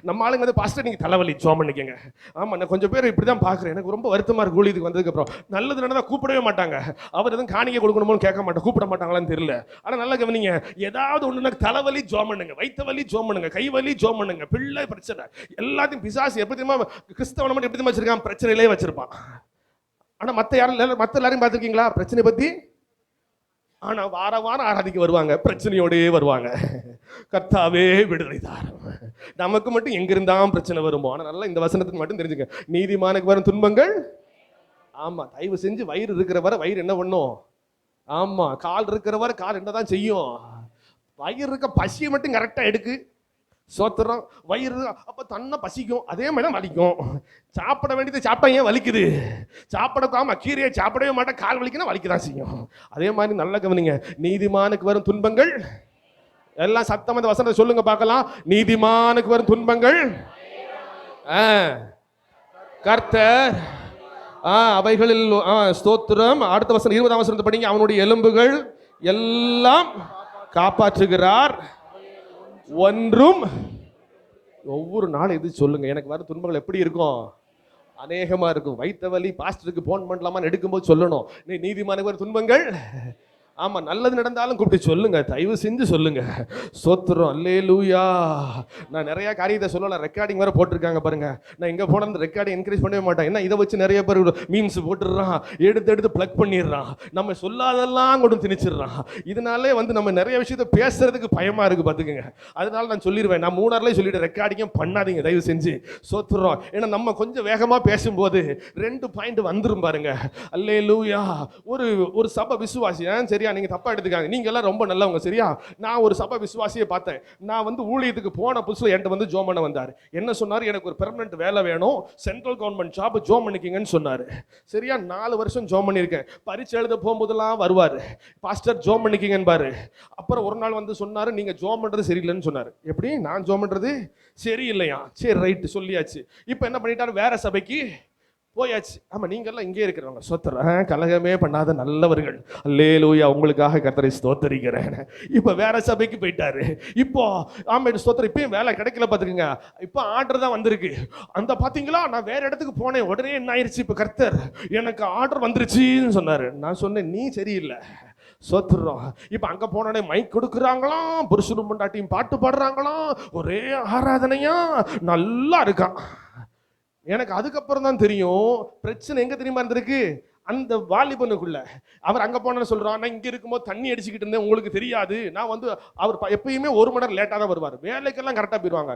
நம்ம ஆளுங்க வந்து பாஸ்டர் நீங்க தலைவலி ஜோம் பண்ணிக்கங்க. ஆமா, நான் கொஞ்சம் பேர் இப்படிதான் பாக்குறேன், எனக்கு ரொம்ப வருத்தமா இருக்கு. கூலிதுக்கு வந்ததுக்கு அப்புறம் நல்லது நடந்தா கூப்பிடவே மாட்டாங்க. அவர் எதுவும் காணிக்கை கொடுக்கணுமோன்னு கேட்க மாட்டேன், கூப்பிட மாட்டாங்களான்னு தெரியல. ஆனா நல்லா கவனிங்க, ஏதாவது ஒண்ணு தலைவலி ஜோம் பண்ணுங்க, வயிற்று வலி ஜோம் பண்ணுங்க, கை வலி ஜோம் பண்ணுங்க, பிள்ளை பிரச்சனை எல்லாத்தையும் பிசாசு எப்படி தெரியுமா கிறிஸ்தவனை மட்டும் எப்படி வச்சிருக்கான்? பிரச்சனையிலே வச்சிருப்பான். ஆனா மத்த எல்லாரையும் பார்த்துருக்கீங்களா பிரச்சனை பத்தி? ஆனா வாரம் ஆராதிக்க வருவாங்க, பிரச்சனையோடே வருவாங்க. கர்த்தாவே விடுதலை தாரும். நமக்கு மட்டும் எங்கிருந்தான் பிரச்சனை வருமோ. ஆனா நல்லா இந்த வசனத்துக்கு மட்டும் தெரிஞ்சுக்க, நீதிமானுக்கு வரும் துன்பங்கள். ஆமா, தயவு செஞ்சு வயிறு இருக்கிறவரை வயிறு என்ன பண்ணும்? ஆமா, கால் இருக்கிறவரை கால் என்னதான் செய்யும்? வயிறு இருக்க பசியை மட்டும் கரெக்டா எடுக்கு. சோத்திரம் வயிறு அப்ப தன்னை பசிக்கும், அதே மாதிரி வலிக்கும். சாப்பிட வேண்டியது சாப்பிட்டா ஏன் வலிக்குது? சாப்பிடக்காம கீரையை சாப்பிடவே மாட்டேன், கால் வலிக்குன்னா வலிக்கதான் செய்யும். அதே மாதிரி நல்ல கவனிங்க, நீதிமானுக்கு வரும் துன்பங்கள் எல்லாம் சத்தம் இந்த வசனத்தை சொல்லுங்க பார்க்கலாம். நீதிமானுக்கு வரும் துன்பங்கள் கர்த்தர் அவைகளில் ஸ்தோத்திரம். அடுத்த வசனம் 20ஆம் வசனத்தை படிங்க. அவனுடைய எலும்புகள் எல்லாம் காப்பாற்றுகிறார், ஒன்றும். ஒவ்வொரு நாள் இது சொல்லுங்க, எனக்கு வர துன்பங்கள் எப்படி இருக்கும்? அநேகமா இருக்கும். வைத்த வலி பாஸ்டருக்கு போன் பண்ணலாமான்னு எடுக்கும்போது சொல்லணும், நீதிமானுக்கு வர துன்பங்கள். ஆமா, நல்லது நடந்தாலும் கூப்பிட்டு சொல்லுங்க, தயவு செஞ்சு சொல்லுங்க. ஸ்தோத்திரம், அல்லேலூயா. நான் நிறைய காரியத்தை சொல்லலாம், ரெக்கார்டிங் வேற போட்டிருக்காங்க பாருங்க. நான் எங்க போன அந்த ரெக்கார்டிங் என்கரேஜ் பண்ணவே மாட்டேன். ஏன்னா இதை வச்சு நிறைய பேர் மீம்ஸ் போட்டுடுறான், எடுத்து பிளக் பண்ணிடுறான், நம்ம சொல்லாதெல்லாம் கொண்டு திணிச்சிடுறான். இதனாலே நம்ம நிறைய விஷயத்த பேசுறதுக்கு பயமா இருக்கு பாத்துக்கங்க. அதனால நான் சொல்லிடுவேன், நான் 3 சொல்லிட்டு ரெக்கார்டிங்கும் பண்ணாதீங்க தயவு செஞ்சு. ஸ்தோத்திரம். ஏன்னா நம்ம கொஞ்சம் வேகமா பேசும்போது 2 பாயிண்ட் வந்துரும் பாருங்க. அல்லேலூயா. ஒரு சபை விசுவாசி, சரியா, நீங்க தப்பா எடுத்துக்காங்க, நீங்க எல்லாம் ரொம்ப நல்லவங்க, சரியா. நான் ஒரு சபை விசுவாசியை பார்த்தேன். நான் ஊழியத்துக்கு போன புதுசுல என்கிட்ட ஜோம் பண்ண வந்தார். என்ன சொன்னார்? எனக்கு ஒரு பெர்மனன்ட் வேலை வேணும், சென்ட்ரல் கவர்மெண்ட் ஜாப், ஜோம் பண்ணிக்கிங்கன்னு சொன்னாரு. சரியா, 4 வருஷம் ஜோம் பண்ணியிருக்கேன். பரீட்சை எழுத போகும்போதெல்லாம் வருவார், பாஸ்டர் ஜோம் பண்ணிக்கிங்கன்னு பாரு. அப்புறம் ஒரு நாள் சொன்னாரு, நீங்க ஜோம் பண்றது சரியில்லைன்னு சொன்னாரு. எப்படி? நான் ஜோம் பண்றது சரியில்லையா? சரி, ரைட், சொல்லியாச்சு. இப்போ என்ன பண்ணிட்டாரு? வேற சபைக்கு போயாச்சு. ஆமா, நீங்க எல்லாம் இங்கே இருக்கிறவங்க ஸ்தோத்திரம், கலகமே பண்ணாத நல்லவர்கள். அல்லேலூயா, உங்களுக்காக கர்த்தரை ஸ்தோத்தரிக்கிறேன். இப்ப வேற சபைக்கு போயிட்டாரு. இப்போ ஆமா ஸ்தோத்திரம், இப்பயும் வேலை கிடைக்கல பாத்துக்கங்க. இப்ப ஆர்டர் தான் வந்திருக்கு. அந்த பாத்தீங்களா, நான் வேற இடத்துக்கு போனேன், உடனே என்ன ஆயிடுச்சு, இப்ப கர்த்தர் எனக்கு ஆர்டர் வந்துருச்சுன்னு சொன்னாரு. நான் சொன்னேன், நீ சரியில்லை. சோத்துறோம். இப்ப அங்க போனோடனே மைக் கொடுக்குறாங்களாம், புருஷனும் பொண்டாட்டியும் பாட்டு பாடுறாங்களாம், ஒரே ஆராதனையா, நல்லா இருக்கான். எனக்கு அதுக்கப்புறம் தான் தெரியும் பிரச்சனை எங்க தெரியுமா இருந்திருக்கு, அந்த வாலிபனுக்குள்ள. அவர் அங்க போன சொல்றான், நான் இங்க இருக்கும்போது தண்ணி அடிச்சுக்கிட்டு இருந்தேன், உங்களுக்கு தெரியாது. நான் அவர் எப்பயுமே 1 மணி நேரம் லேட்டா தான் வருவார், வேலைக்கெல்லாம் கரெக்டா போயிடுவாங்க.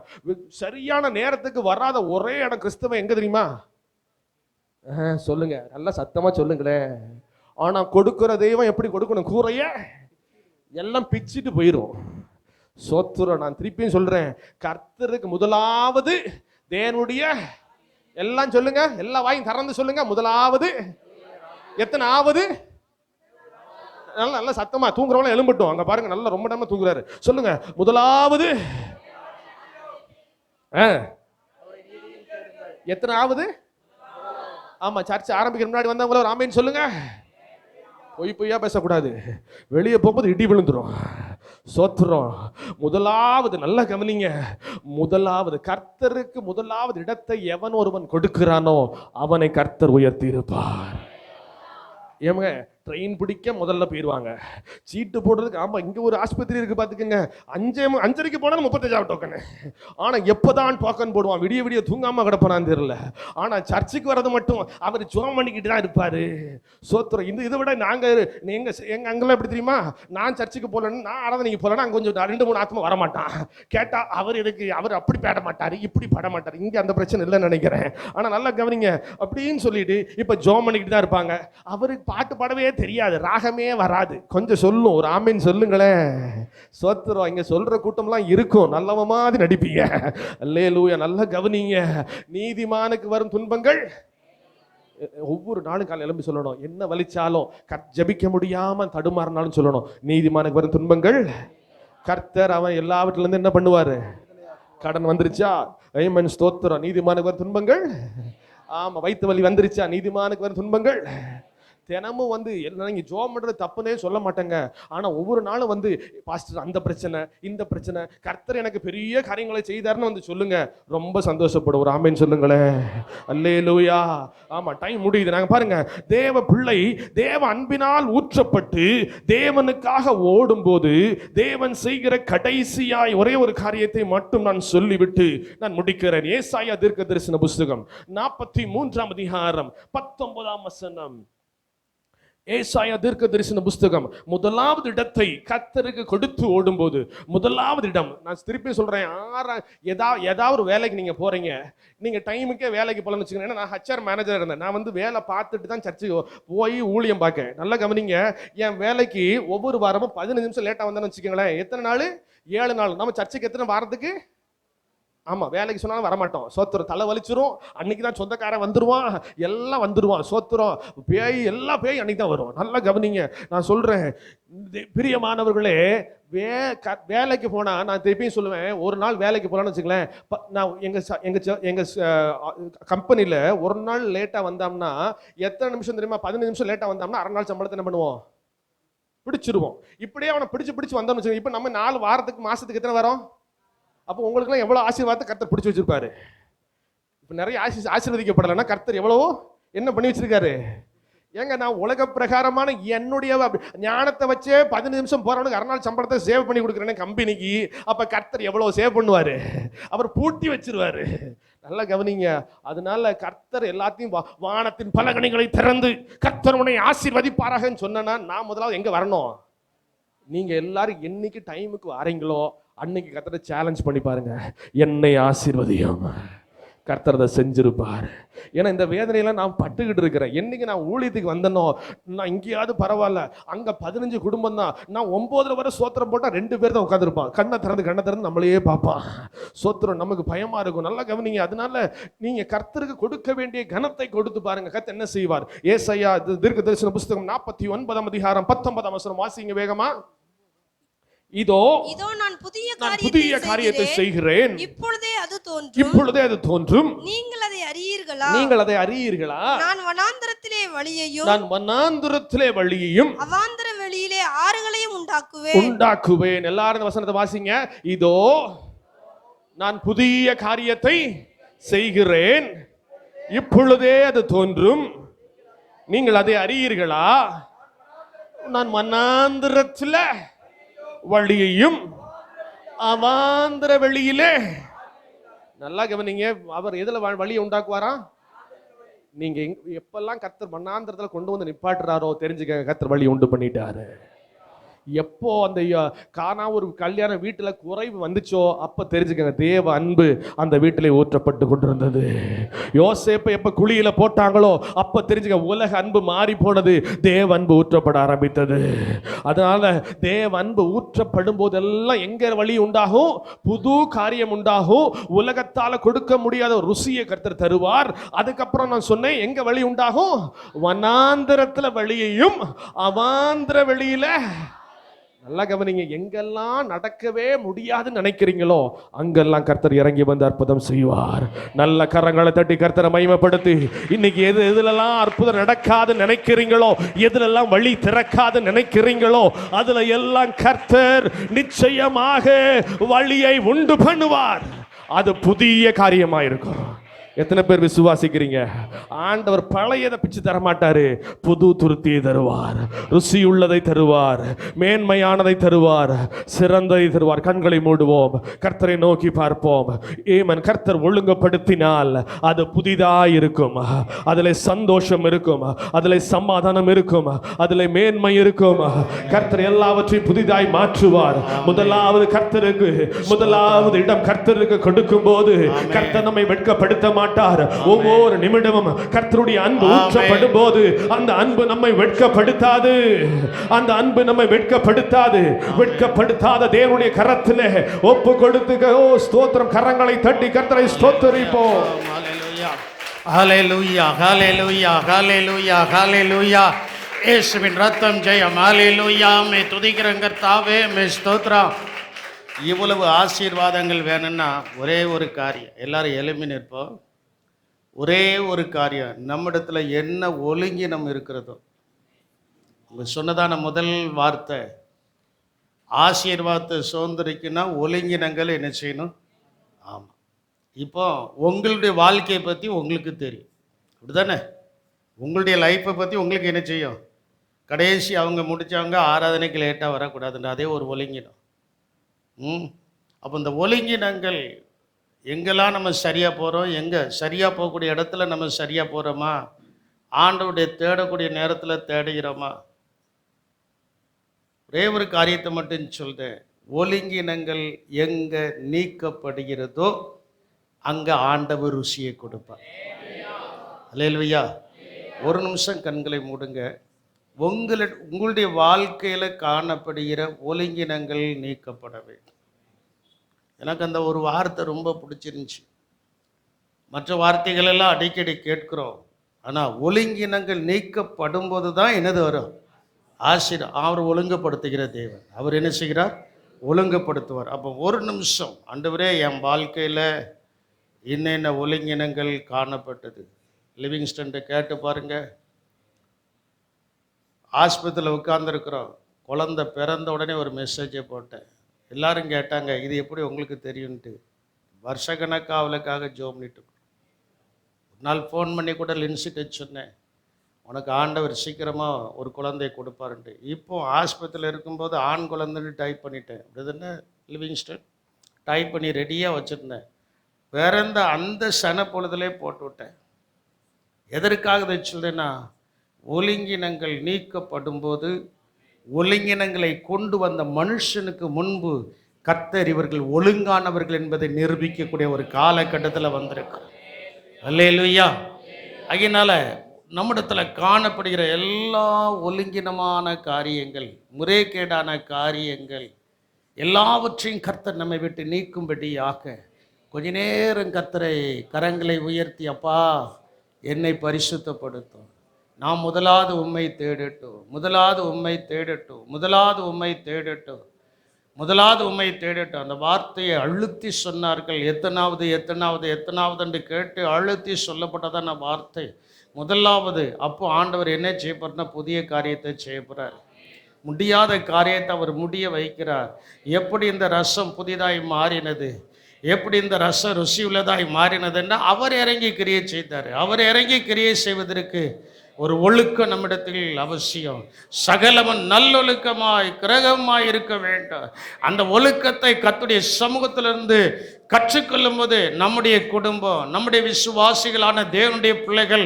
சரியான நேரத்துக்கு வராத ஒரே இடம் கிறிஸ்தவன் எங்க தெரியுமா? சொல்லுங்க, நல்லா சத்தமா சொல்லுங்களேன். ஆனா கொடுக்கிற தெய்வம் எப்படி கொடுக்கணும்? கூரைய எல்லாம் பிச்சுட்டு போயிரும். சோத்துற. நான் திருப்பியும் சொல்றேன், கர்த்தருக்கு முதலாவது தேவனுடைய, எல்லாம் சொல்லுங்க, எல்லா வாயும் திறந்து சொல்லுங்க, முதலாவது. எத்தனாவது? நல்லா நல்லா சத்தமா, தூங்குறவங்க எழும்பட்டும். அங்க பாருங்க, நல்லா ரொம்ப நேரமா தூங்குறாரு. சொல்லுங்க, முதலாவது. எத்தனாவது? ஆமா, சர்ச்சை ஆரம்பிக்கிற முன்னாடி வந்தவங்கள ஒரு ஆமேன்னு சொல்லுங்க. பொய்யா பேசக்கூடாது. வெளியே போகும்போது இடி விழுந்துரும். சோத்திரம். முதலாவது, நல்லா கவனிங்க, முதலாவது கர்த்தருக்கு முதலாவது இடத்தை எவன் ஒருவன் கொடுக்கிறானோ அவனை கர்த்தர் உயர்த்தி இருப்பார். ஏங்க, ட்ரெயின் பிடிக்க முதல்ல போயிடுவாங்க, சீட்டு போடுறதுக்கு. ஆமா, இங்க ஒரு ஆஸ்பத்திரி இருக்கு பாத்துக்கங்க, 5:30 போனாலும் 35 டோக்கன். ஆனா எப்பதான் டோக்கன் போடுவான்? விடிய தூங்காம கிடப்பானான்னு தெரியல. ஆனா சர்ச்சுக்கு வர்றது மட்டும் அவர் ஜோம் பண்ணிக்கிட்டு தான் இருப்பாரு. சோத்திரம். இதை விட நாங்க எங்க அங்கெல்லாம் எப்படி தெரியுமா? நான் சர்ச்சுக்கு போலன்னு, நான் ஆராதனைக்கு போலன்னா அங்க கொஞ்சம் 2-3 ஆத்மா வரமாட்டான். கேட்டா அவர் எதுக்கு, அவர் அப்படி பாட மாட்டாரு, இப்படி பாட மாட்டாரு. இங்க அந்த பிரச்சனை இல்லைன்னு நினைக்கிறேன். ஆனா நல்லா கவனிங்க, அப்படின்னு சொல்லிட்டு இப்ப ஜோம் பண்ணிக்கிட்டு தான் இருப்பாங்க. அவருக்கு பாட்டு பாடவே தெரியாது, ராகமே வராது. கொஞ்சம் சொல்லும், ஒரு ஆமீன் சொல்லுங்களேன். சோத்திரம். இங்க சொல்ற கூட்டம்லாம் இருக்கும், நல்லவ மாதிரி நடிப்பீங்க. அல்லேலூயா. நல்லா கவனிங்க, நீதிமானுக்கு வரும் துன்பங்கள். ஒவ்வொரு நாளும் காலையில் எழும்பி சொல்லணும், என்ன வலிச்சாலும், ஜெபிக்க முடியாம தடுமாறினாலும் சொல்லணும், நீதிமானுக்கு வரும் துன்பங்கள் கர்த்தர் அவன் எல்லாவற்றில இருந்து என்ன பண்ணுவாரு? கடன் வந்துருச்சா? ஐமன் ஸ்தோத்திரம். நீதிமானுக்கு வரும் துன்பங்கள். ஆமா, வயிற்று வலி வந்துருச்சா? நீதிமானுக்கு வரும் துன்பங்கள். தினமும் நீங்க ஜோம் பண்றது தப்புனே சொல்ல மாட்டேங்க. ஆனா ஒவ்வொரு நாளும் பாஸ்டர் அந்த பிரச்சனை, இந்த பிரச்சனை, கர்த்தர் எனக்கு பெரிய காரியங்களை செய்தார்னு சொல்லுங்க, ரொம்ப சந்தோஷப்படும். ஒரு ஆமேன் சொல்லுங்களேன். அல்லேலூயா. ஆமா, டைம் முடியுது. நாங்க பாருங்க, தேவ பிள்ளை தேவ அன்பினால் ஊற்றப்பட்டு தேவனுக்காக ஓடும் போது தேவன் செய்கிற கடைசியாய் ஒரே ஒரு காரியத்தை மட்டும் நான் சொல்லிவிட்டு நான் முடிக்கிறேன். ஏசாயா தீர்க்கதரிசன புஸ்தகம் 43ஆம் அதிகாரம் 19ஆம் வசனம். ஏசாயா தீர்க்கதரிசன புஸ்தகம் முதலாவது இடத்தை கர்த்தருக்கு கொடுத்து ஓடும்போது, முதலாவது இடம். நான் திருப்பி சொல்றேன், ஏதாவது ஒரு வேலைக்கு நீங்க போறீங்க, நீங்க டைமுக்கே வேலைக்கு போலன்னு வச்சுக்கோங்க. ஏன்னா நான் HR மேனேஜர் இருந்தேன். நான் வேலை பார்த்துட்டு தான் சர்ச்சுக்கு போய் ஊழியம் பார்க்க. நல்லா கவனிங்க, என் வேலைக்கு ஒவ்வொரு வாரமும் 15 நிமிஷம் லேட்டா வந்தேன்னு வச்சுக்கோங்களேன். எத்தனை நாள்? 7 நாள். நம்ம சர்ச்சுக்கு எத்தனை வாரத்துக்கு? ஆமா, வேலைக்கு சொன்னாலும் வரமாட்டோம். சோத்திரம் தலை வலிச்சிரும். அன்னைக்கு தான் சொந்தக்காரன் வந்துருவான், எல்லாம் வந்துருவான். சோத்திரம் பேய், எல்லா பேய் அன்னைக்கு தான் வரும். நல்லா கவனிங்க, நான் சொல்றேன் பிரியமானவர்களே. வேலைக்கு போனா நான் திருப்பியும் சொல்லுவேன், ஒரு நாள் வேலைக்கு போலான்னு வச்சுங்களேன். நான் எங்க கம்பெனில ஒரு நாள் லேட்டா வந்தோம்னா எத்தனை நிமிஷம் தெரியுமா? 15 நிமிஷம் லேட்டா வந்தோம்னா அரை நாள் சம்பளத்தை என்ன பண்ணுவோம்? பிடிச்சிருவோம். இப்படியே அவனை பிடிச்சு வந்தோம்னு வச்சுக்கோங்க. இப்ப நம்ம 4 வாரத்துக்கு மாசத்துக்கு எத்தனை வரோம்? அப்போ உங்களுக்குலாம் எவ்வளவு ஆசீர்வாதத்தை கர்த்தர் பிடிச்சி வச்சிருப்பாரு. இப்ப நிறைய ஆசீர்வதிக்கப்படலைன்னா கர்த்தர் எவ்வளவோ என்ன பண்ணி வச்சிருக்காரு. ஏங்க, நான் உலக பிரகாரமான என்னுடைய ஞானத்தை வச்சே 15 நிமிஷம் போறவனுக்கு அரை நாள் சம்பளத்தை சேவ் பண்ணி கொடுக்குறேன்னு கம்பெனிக்கு, அப்ப கர்த்தர் எவ்வளவு சேவ் பண்ணுவாரு? அவர் பூட்டி வச்சிருவாரு. நல்லா கவனிங்க. அதனால கர்த்தர் எல்லாத்தையும் வானத்தின் பலகணிகளை திறந்து கர்த்தர் உன்னை ஆசீர்வதிப்பாராக சொன்னா நான் முதலாவது எங்க வரணும்? நீங்க எல்லாரும் என்னைக்கு டைமுக்கு வாரீங்களோ அன்னைக்கு கர்த்தரை சேலஞ்ச் பண்ணி பாருங்க, என்னை ஆசீர்வதியும். கர்த்தர் அதை செஞ்சிருப்பார். ஏன்னா இந்த வேதனையெல்லாம் நான் பட்டுக்கிட்டு இருக்கிறேன். என்னைக்கு நான் ஊழியத்துக்கு வந்தனோ, நான் இங்கேயாவது பரவாயில்ல, அங்க 15 குடும்பம் தான். நான் 9 வரை சோத்திரம் போட்டா 2 பேர் தான் உட்காந்துருப்பான். கண்ணை திறந்து நம்மளையே பார்ப்பான். சோத்திரம் நமக்கு பயமா இருக்கும். நல்லா கவனிங்க. அதனால நீங்க கர்த்தருக்கு கொடுக்க வேண்டிய கனத்தை கொடுத்து பாருங்க, கர்த்தர் என்ன செய்வார். ஏசாயா தீர்க்க தரிசன புஸ்தகம் 49 அதிகாரம் 19 வசனம் வாசிங்க வேகமா. இதோ நான் புதிய காரியத்தை செய்கிறேன், இப்பொழுதே அது தோன்றும், நீங்கள் அதை அறியீர்களா? நான் வனாந்தரத்திலே வழியையும் அவாந்தர வெளியிலே ஆறுகளையும் உண்டாக்குவேன். எல்லாரும் வசனத்தை வாசிங்க. இதோ நான் புதிய காரியத்தை செய்கிறேன், இப்பொழுதே அது தோன்றும், நீங்கள் அதை அறியீர்களா? நான் வனாந்தரத்தில வழியையும் அவாந்தர வெளியிலே. நல்லா கவனிங்க. அவர் எதுல வழியை உண்டாக்குவாரா? நீங்க எப்பெல்லாம் கர்த்தர் வனாந்தரத்துல கொண்டு வந்து நிப்பாட்டுறாரோ தெரிஞ்சுக்க, கர்த்தர் வழி உண்டு பண்ணிட்டாரு. எப்போ அந்த காணா ஒரு கல்யாண வீட்டுல குறைவு வந்துச்சோ அப்ப தெரிஞ்சுக்கங்க, தேவ அன்பு அந்த வீட்டிலே ஊற்றப்பட்டு கொண்டிருந்தது. யோசேப்பை எப்ப குழியில போட்டாங்களோ அப்ப தெரிஞ்சுக்க, உலக அன்பு மாறி போனது, தேவ அன்பு ஊற்றப்பட ஆரம்பித்தது. அதனால தேவ அன்பு ஊற்றப்படும் போதெல்லாம் எங்க வழி உண்டாகும்? புது காரியம் உண்டாகும். உலகத்தால கொடுக்க முடியாத ருசியை கர்த்தர் தருவார். அதுக்கப்புறம் நான் சொன்னேன், எங்க வழி உண்டாகும்? வனாந்தரத்துல வழியையும் அவாந்தர வெளியில. நல்லா கவனிங்க. எங்கெல்லாம் நடக்கவே முடியாதுன்னு நினைக்கிறீங்களோ அங்கெல்லாம் கர்த்தர் இறங்கி வந்து அற்புதம் செய்வார். நல்ல கரங்களை தட்டி கர்த்தரை மகிமைப்படுத்தி, இன்னைக்கு எதுலெல்லாம் அற்புதம் நடக்காதுன்னு நினைக்கிறீங்களோ, எதுலெல்லாம் வழி திறக்காது நினைக்கிறீங்களோ, அதுல எல்லாம் கர்த்தர் நிச்சயமாக வழியை உண்டு பண்ணுவார். அது புதிய காரியமா இருக்கும். எத்தனை பேர் விசுவாசிக்கிறீங்க? ஆண்டவர் பழையதை பிச்சு தர மாட்டாரு, புது துருத்தியை தருவார், ருசி உள்ளதை தருவார், மேன்மையானதை தருவார், சிறந்ததை தருவார். கண்களை மூடுவோம், கர்த்தரை நோக்கி பார்ப்போம். ஏமன். கர்த்தர் ஒழுங்குபடுத்தினால் அது புதிதாய் இருக்கும். அதில் சந்தோஷம் இருக்கும், அதில் சமாதானம் இருக்கும், அதில் மேன்மை இருக்கும். கர்த்தர் எல்லாவற்றையும் புதிதாய் மாற்றுவார். முதலாவது கர்த்தருக்கு முதலாவது இடம் கர்த்தருக்கு கொடுக்கும் போது கர்த்தர் நம்மை வெட்கப்படுத்த மாட்டார். ஒவ்வொரு நிமிடமும் கர்த்தருடைய அன்பு ஊற்றப்படும் போது அந்த அன்பு நம்மை வெட்கப்படுத்தாது. அந்த அன்பு நம்மை வெட்கப்படுத்தாது. வெட்கப்படுத்தாத தேவனுடைய கரத்திலே ஒப்பு கொடுத்து ஸ்தோத்திரம். கரங்களை தட்டி கர்த்தரை ஸ்தோத்திரிப்போம். ஹல்லேலூயா, ஹல்லேலூயா, ஹல்லேலூயா, ஹல்லேலூயா. இயேசுவின் ரத்தம் ஜெயம். ஹல்லேலூயா. மே துதிக்கிறேன் கர்த்தாவே, மே ஸ்தோத்திரம். இவ்வளவு ஆசீர்வாதங்கள் வேணும்னா ஒரே ஒரு காரியம், எல்லாரும் எழுப்பி நிற்போம். ஒரே ஒரு காரியம், நம்மிடத்துல என்ன ஒழுங்கினம் இருக்கிறதோ. உங்க சொன்னதான முதல் வார்த்தை, ஆசீர்வாதத்தை சுதந்திரிக்குன்னா ஒழுங்கினங்கள் என்ன செய்யணும்? ஆமாம். இப்போ உங்களுடைய வாழ்க்கையை பற்றி உங்களுக்கு தெரியும், அப்படிதானே? உங்களுடைய லைஃப்பை பற்றி உங்களுக்கு என்ன செய்யும்? கடைசி அவங்க முடித்தவங்க ஆராதனைக்கு லேட்டாக வரக்கூடாதுன்ற அதே ஒரு ஒழுங்கினம். அப்போ இந்த ஒழுங்கினங்கள் எங்கெல்லாம் நம்ம சரியாக போகிறோம், எங்கே சரியாக போகக்கூடிய இடத்துல நம்ம சரியாக போகிறோமா, ஆண்டவருடைய தேடக்கூடிய நேரத்தில் தேடுகிறோமா? ஒரே ஒரு காரியத்தை மட்டும் சொல்கிறேன், ஒழுங்கினங்கள் எங்கே நீக்கப்படுகிறதோ அங்கே ஆண்டவர் ருசியை கொடுப்பார். அல்லேலூயா. ஒரு நிமிஷம் கண்களை மூடுங்க. உங்களுடைய வாழ்க்கையில் காணப்படுகிற ஒழுங்கினங்கள் நீக்கப்பட வேண்டும். எனக்கு அந்த ஒரு வார்த்தை ரொம்ப பிடிச்சிருந்துச்சு. மற்ற வார்த்தைகள் எல்லாம் அடிக்கடி கேட்கிறோம், ஆனால் ஒழுங்கினங்கள் நீக்கப்படும் போது தான் என்னது வரும்? ஆசீர்வாதம். அவர் ஒழுங்குபடுத்துகிற தேவன். அவர் என்ன செய்கிறார்? ஒழுங்குபடுத்துவார். அப்போ ஒரு நிமிஷம், ஆண்டவரே என் வாழ்க்கையில் என்னென்ன ஒழுங்கினங்கள் காணப்பட்டது. லிவிங்ஸ்டன்ட்ட கேட்டு பாருங்க. ஆஸ்பத்திரியில் உட்கார்ந்துருக்குறோம், குழந்தை பிறந்த உடனே ஒரு மெசேஜை போட்டேன். எல்லாரும் கேட்டாங்க, இது எப்படி உங்களுக்கு தெரியும்ன்ட்டு. வருஷக்கணக்காக அவளுக்காக ஜோம் பண்ணிட்டு ஒரு நாள் ஃபோன் பண்ணி கூட லின்சிட்டு சொன்னேன், உனக்கு ஆண்டவர் சீக்கிரமாக ஒரு குழந்தையை கொடுப்பாருன்ட்டு. இப்போ ஆஸ்பத்திரியில் இருக்கும்போது ஆண் குழந்தைன்னு டைப் பண்ணிட்டேன். அப்படிதானே லிவிங்ஸ்டன்? டைப் பண்ணி ரெடியாக வச்சுருந்தேன். பிறந்த அந்த சன பொழுதுலே போட்டு விட்டேன். எதற்காக இதை சொல்றேன்னா, ஒழுங்கினங்கள் நீக்கப்படும் போது ஒழுங்கினங்களை கொண்டு வந்த மனுஷனுக்கு முன்பு கர்த்தர் இவர்கள் ஒழுங்கானவர்கள் என்பதை நிரூபிக்கக்கூடிய ஒரு காலகட்டத்தில் வந்திருக்கிறோம். அல்லேலூயா. அதனால நம்மிடத்தில் காணப்படுகிற எல்லா ஒழுங்கினமான காரியங்கள், முறைகேடான காரியங்கள் எல்லாவற்றையும் கர்த்தர் நம்மை விட்டு நீக்கும்படியாக கொஞ்ச நேரம் கர்த்தரை கரங்களை உயர்த்தி, அப்பா என்னை பரிசுத்தப்படுத்தும், நான் முதலாவது உம்மை தேடட்டும், முதலாவது உம்மை தேடட்டும், முதலாவது உம்மை தேடட்டும், முதலாவது உம்மை தேடட்டும். அந்த வார்த்தையை அழுத்தி சொன்னார்கள். எத்தனாவது எத்தனாவது எத்தனாவது என்று கேட்டு அழுத்தி சொல்லப்பட்டதான வார்த்தை முதலாவது. அப்போ ஆண்டவர் என்ன செய்ய போறார்னா, புதிய காரியத்தை செய்ய போறார். முடியாத காரியத்தை அவர் முடிய வைக்கிறார். எப்படி இந்த ரசம் புதிதாய் மாறினது, எப்படி இந்த ரசம் ருசி உள்ளதாய் மாறினதுன்னா அவர் இறங்கி கிரியை செய்தார். அவர் இறங்கி கிரியை செய்வதற்கு ஒரு ஒழுக்கம் நம்மிடத்தில் அவசியம். சகலவன் நல்லொழுக்கமாய் கிரகமாய் இருக்க வேண்டும். அந்த ஒழுக்கத்தை கர்த்தருடைய சமூகத்திலிருந்து கற்றுக்கொள்ளும் போது நம்முடைய குடும்பம், நம்முடைய விசுவாசிகளான தேவனுடைய பிள்ளைகள்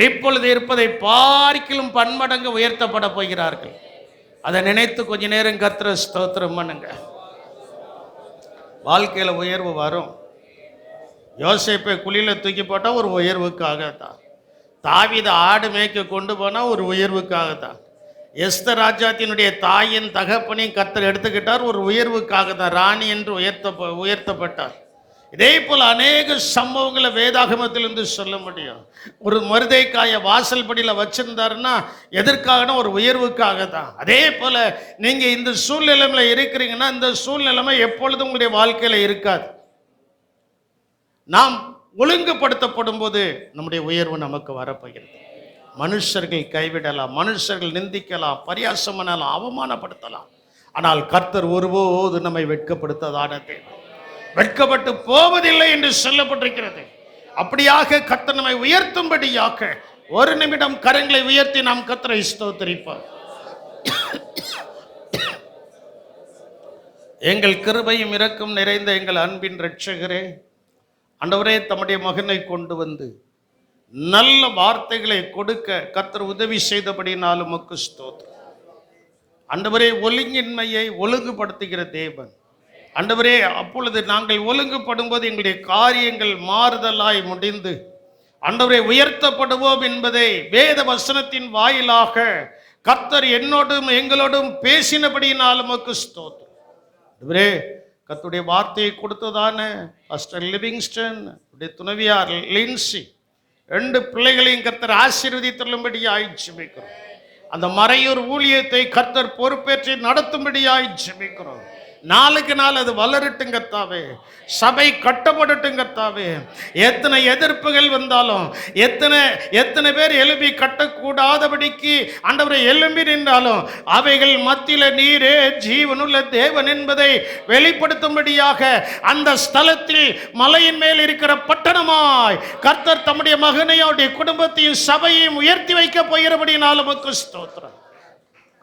இப்பொழுது இருப்பதை பார்க்கிலும் பன்மடங்கு உயர்த்தப்பட போகிறார்கள். அதை நினைத்து கொஞ்ச நேரம் கர்த்தரை ஸ்தோத்திரம் பண்ணுங்க. வாழ்க்கையில் உயர்வு வரும். யோசேப்பை குழியில் தூக்கி போட்டால் ஒரு உயர்வுக்காக தான். தாவீதை ஆடு மேய்க்க கொண்டு போனால் ஒரு உயர்வுக்காக தான். எஸ்தர் ராஜாத்தினுடைய தாயின் தகப்பனையும் கர்த்தர் எடுத்துக்கிட்டார், ஒரு உயர்வுக்காக தான். ராணி என்று உயர்த்தப்பட்டார். இதே போல் அநேக சம்பவங்களை வேதாகமத்திலிருந்து சொல்ல முடியும். ஒரு மருதைக்காயை வாசல் படியில் வச்சிருந்தாருன்னா எதற்காகனா ஒரு உயர்வுக்காக தான். அதே போல நீங்க இந்த சூழ்நிலையில இருக்கிறீங்கன்னா, இந்த சூழ்நிலைமை எப்பொழுதும் உங்களுடைய வாழ்க்கையில இருக்காது. நாம் ஒழுங்குபடுத்தப்படும் போது நம்முடைய உயர்வு நமக்கு வரப்போகிறது. மனுஷர்கள் கைவிடலாம், மனுஷர்கள் நிந்திக்கலாம், பரியாசம் பண்ணலாம், அவமானப்படுத்தலாம். ஆனால் கர்த்தர் ஒருபோது நம்மை வெட்கப்படுத்ததான தேவன், வெட்கப்பட்டு போவதில்லை என்று சொல்லப்பட்டிருக்கிறது. அப்படியாக கர்த்தர் நம்மை உயர்த்தும்படியாக ஒரு நிமிடம் கரங்களை உயர்த்தி நாம் கர்த்தரை ஸ்தோத்திரிப்போம். எங்கள் கிருபையும் இரக்கம் நிறைந்த எங்கள் அன்பின் இரட்சகரே, ஆண்டவரே, தம்முடைய மகனை கொண்டு வந்து நல்ல வார்த்தைகளை கொடுக்க கர்த்தர் உதவி செய்தபடினாலும் உமக்கு ஸ்தோத்திரம். ஆண்டவரே, ஒழுங்கின்மையை ஒழுங்குபடுத்துகிற தேவன். ஆண்டவரே, அப்பொழுது நாங்கள் ஒழுங்குபடும் போது எங்களுடைய காரியங்கள் மாறுதலாய் முடிந்து ஆண்டவரே உயர்த்தப்படுவோம் என்பதை வேத வசனத்தின் வாயிலாக கர்த்தர் என்னோடும் எங்களோடும் பேசினபடியினாலும் உமக்கு ஸ்தோத்திரம். ஆண்டவரே, கர்த்தருடைய வார்த்தையை கொடுத்ததான பாஸ்டர் லிவிங்ஸ்டன், துணைவியார் லின்சி, 2 பிள்ளைகளையும் கர்த்தர் ஆசீர்வதித்துள்ளபடியாய் ஜெபிக்கிறோம். அந்த மறையூர் ஊழியத்தை கர்த்தர் பொறுப்பேற்று நடத்தும்படியாய் ஜெபிக்கிறோம். நாளுக்கு நாள் அது வளரட்டும் கர்த்தாவே, சபை கட்டப்படட்டும் கர்த்தாவே. எத்தனை எதிர்ப்புகள் வந்தாலும், எத்தனை பேர் எழுப்பி கட்டக்கூடாதபடிக்கு ஆண்டவரை எழும்பி நின்றாலும், அவைகள் மத்தியில் நீரே ஜீவனுள்ள தேவன் என்பதை வெளிப்படுத்தும்படியாக அந்த ஸ்தலத்தில் மலையின் மேல் இருக்கிற பட்டணமாய் கர்த்தர் தம்முடைய மகனையோடைய குடும்பத்தையும் சபையையும் உயர்த்தி வைக்க போகிறபடினாலும் உமக்கு ஸ்தோத்திரம்.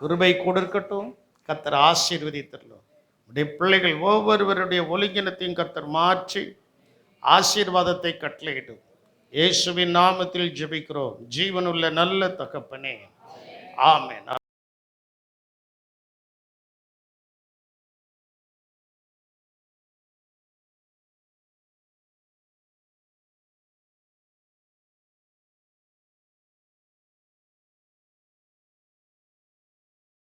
கிருபை கொடுக்கட்டும். கர்த்தர் ஆசீர்வதித்தரலாம். உடைய பிள்ளைகள் ஒவ்வொருவருடைய ஒழுங்கினத்தையும் கர்த்தர் மாற்றி ஆசீர்வாதத்தை கட்டளையிடும். இயேசுவின் நாமத்தில் ஜெபிக்கிறோம் ஜீவனுள்ள நல்ல தகப்பனே, ஆமென்.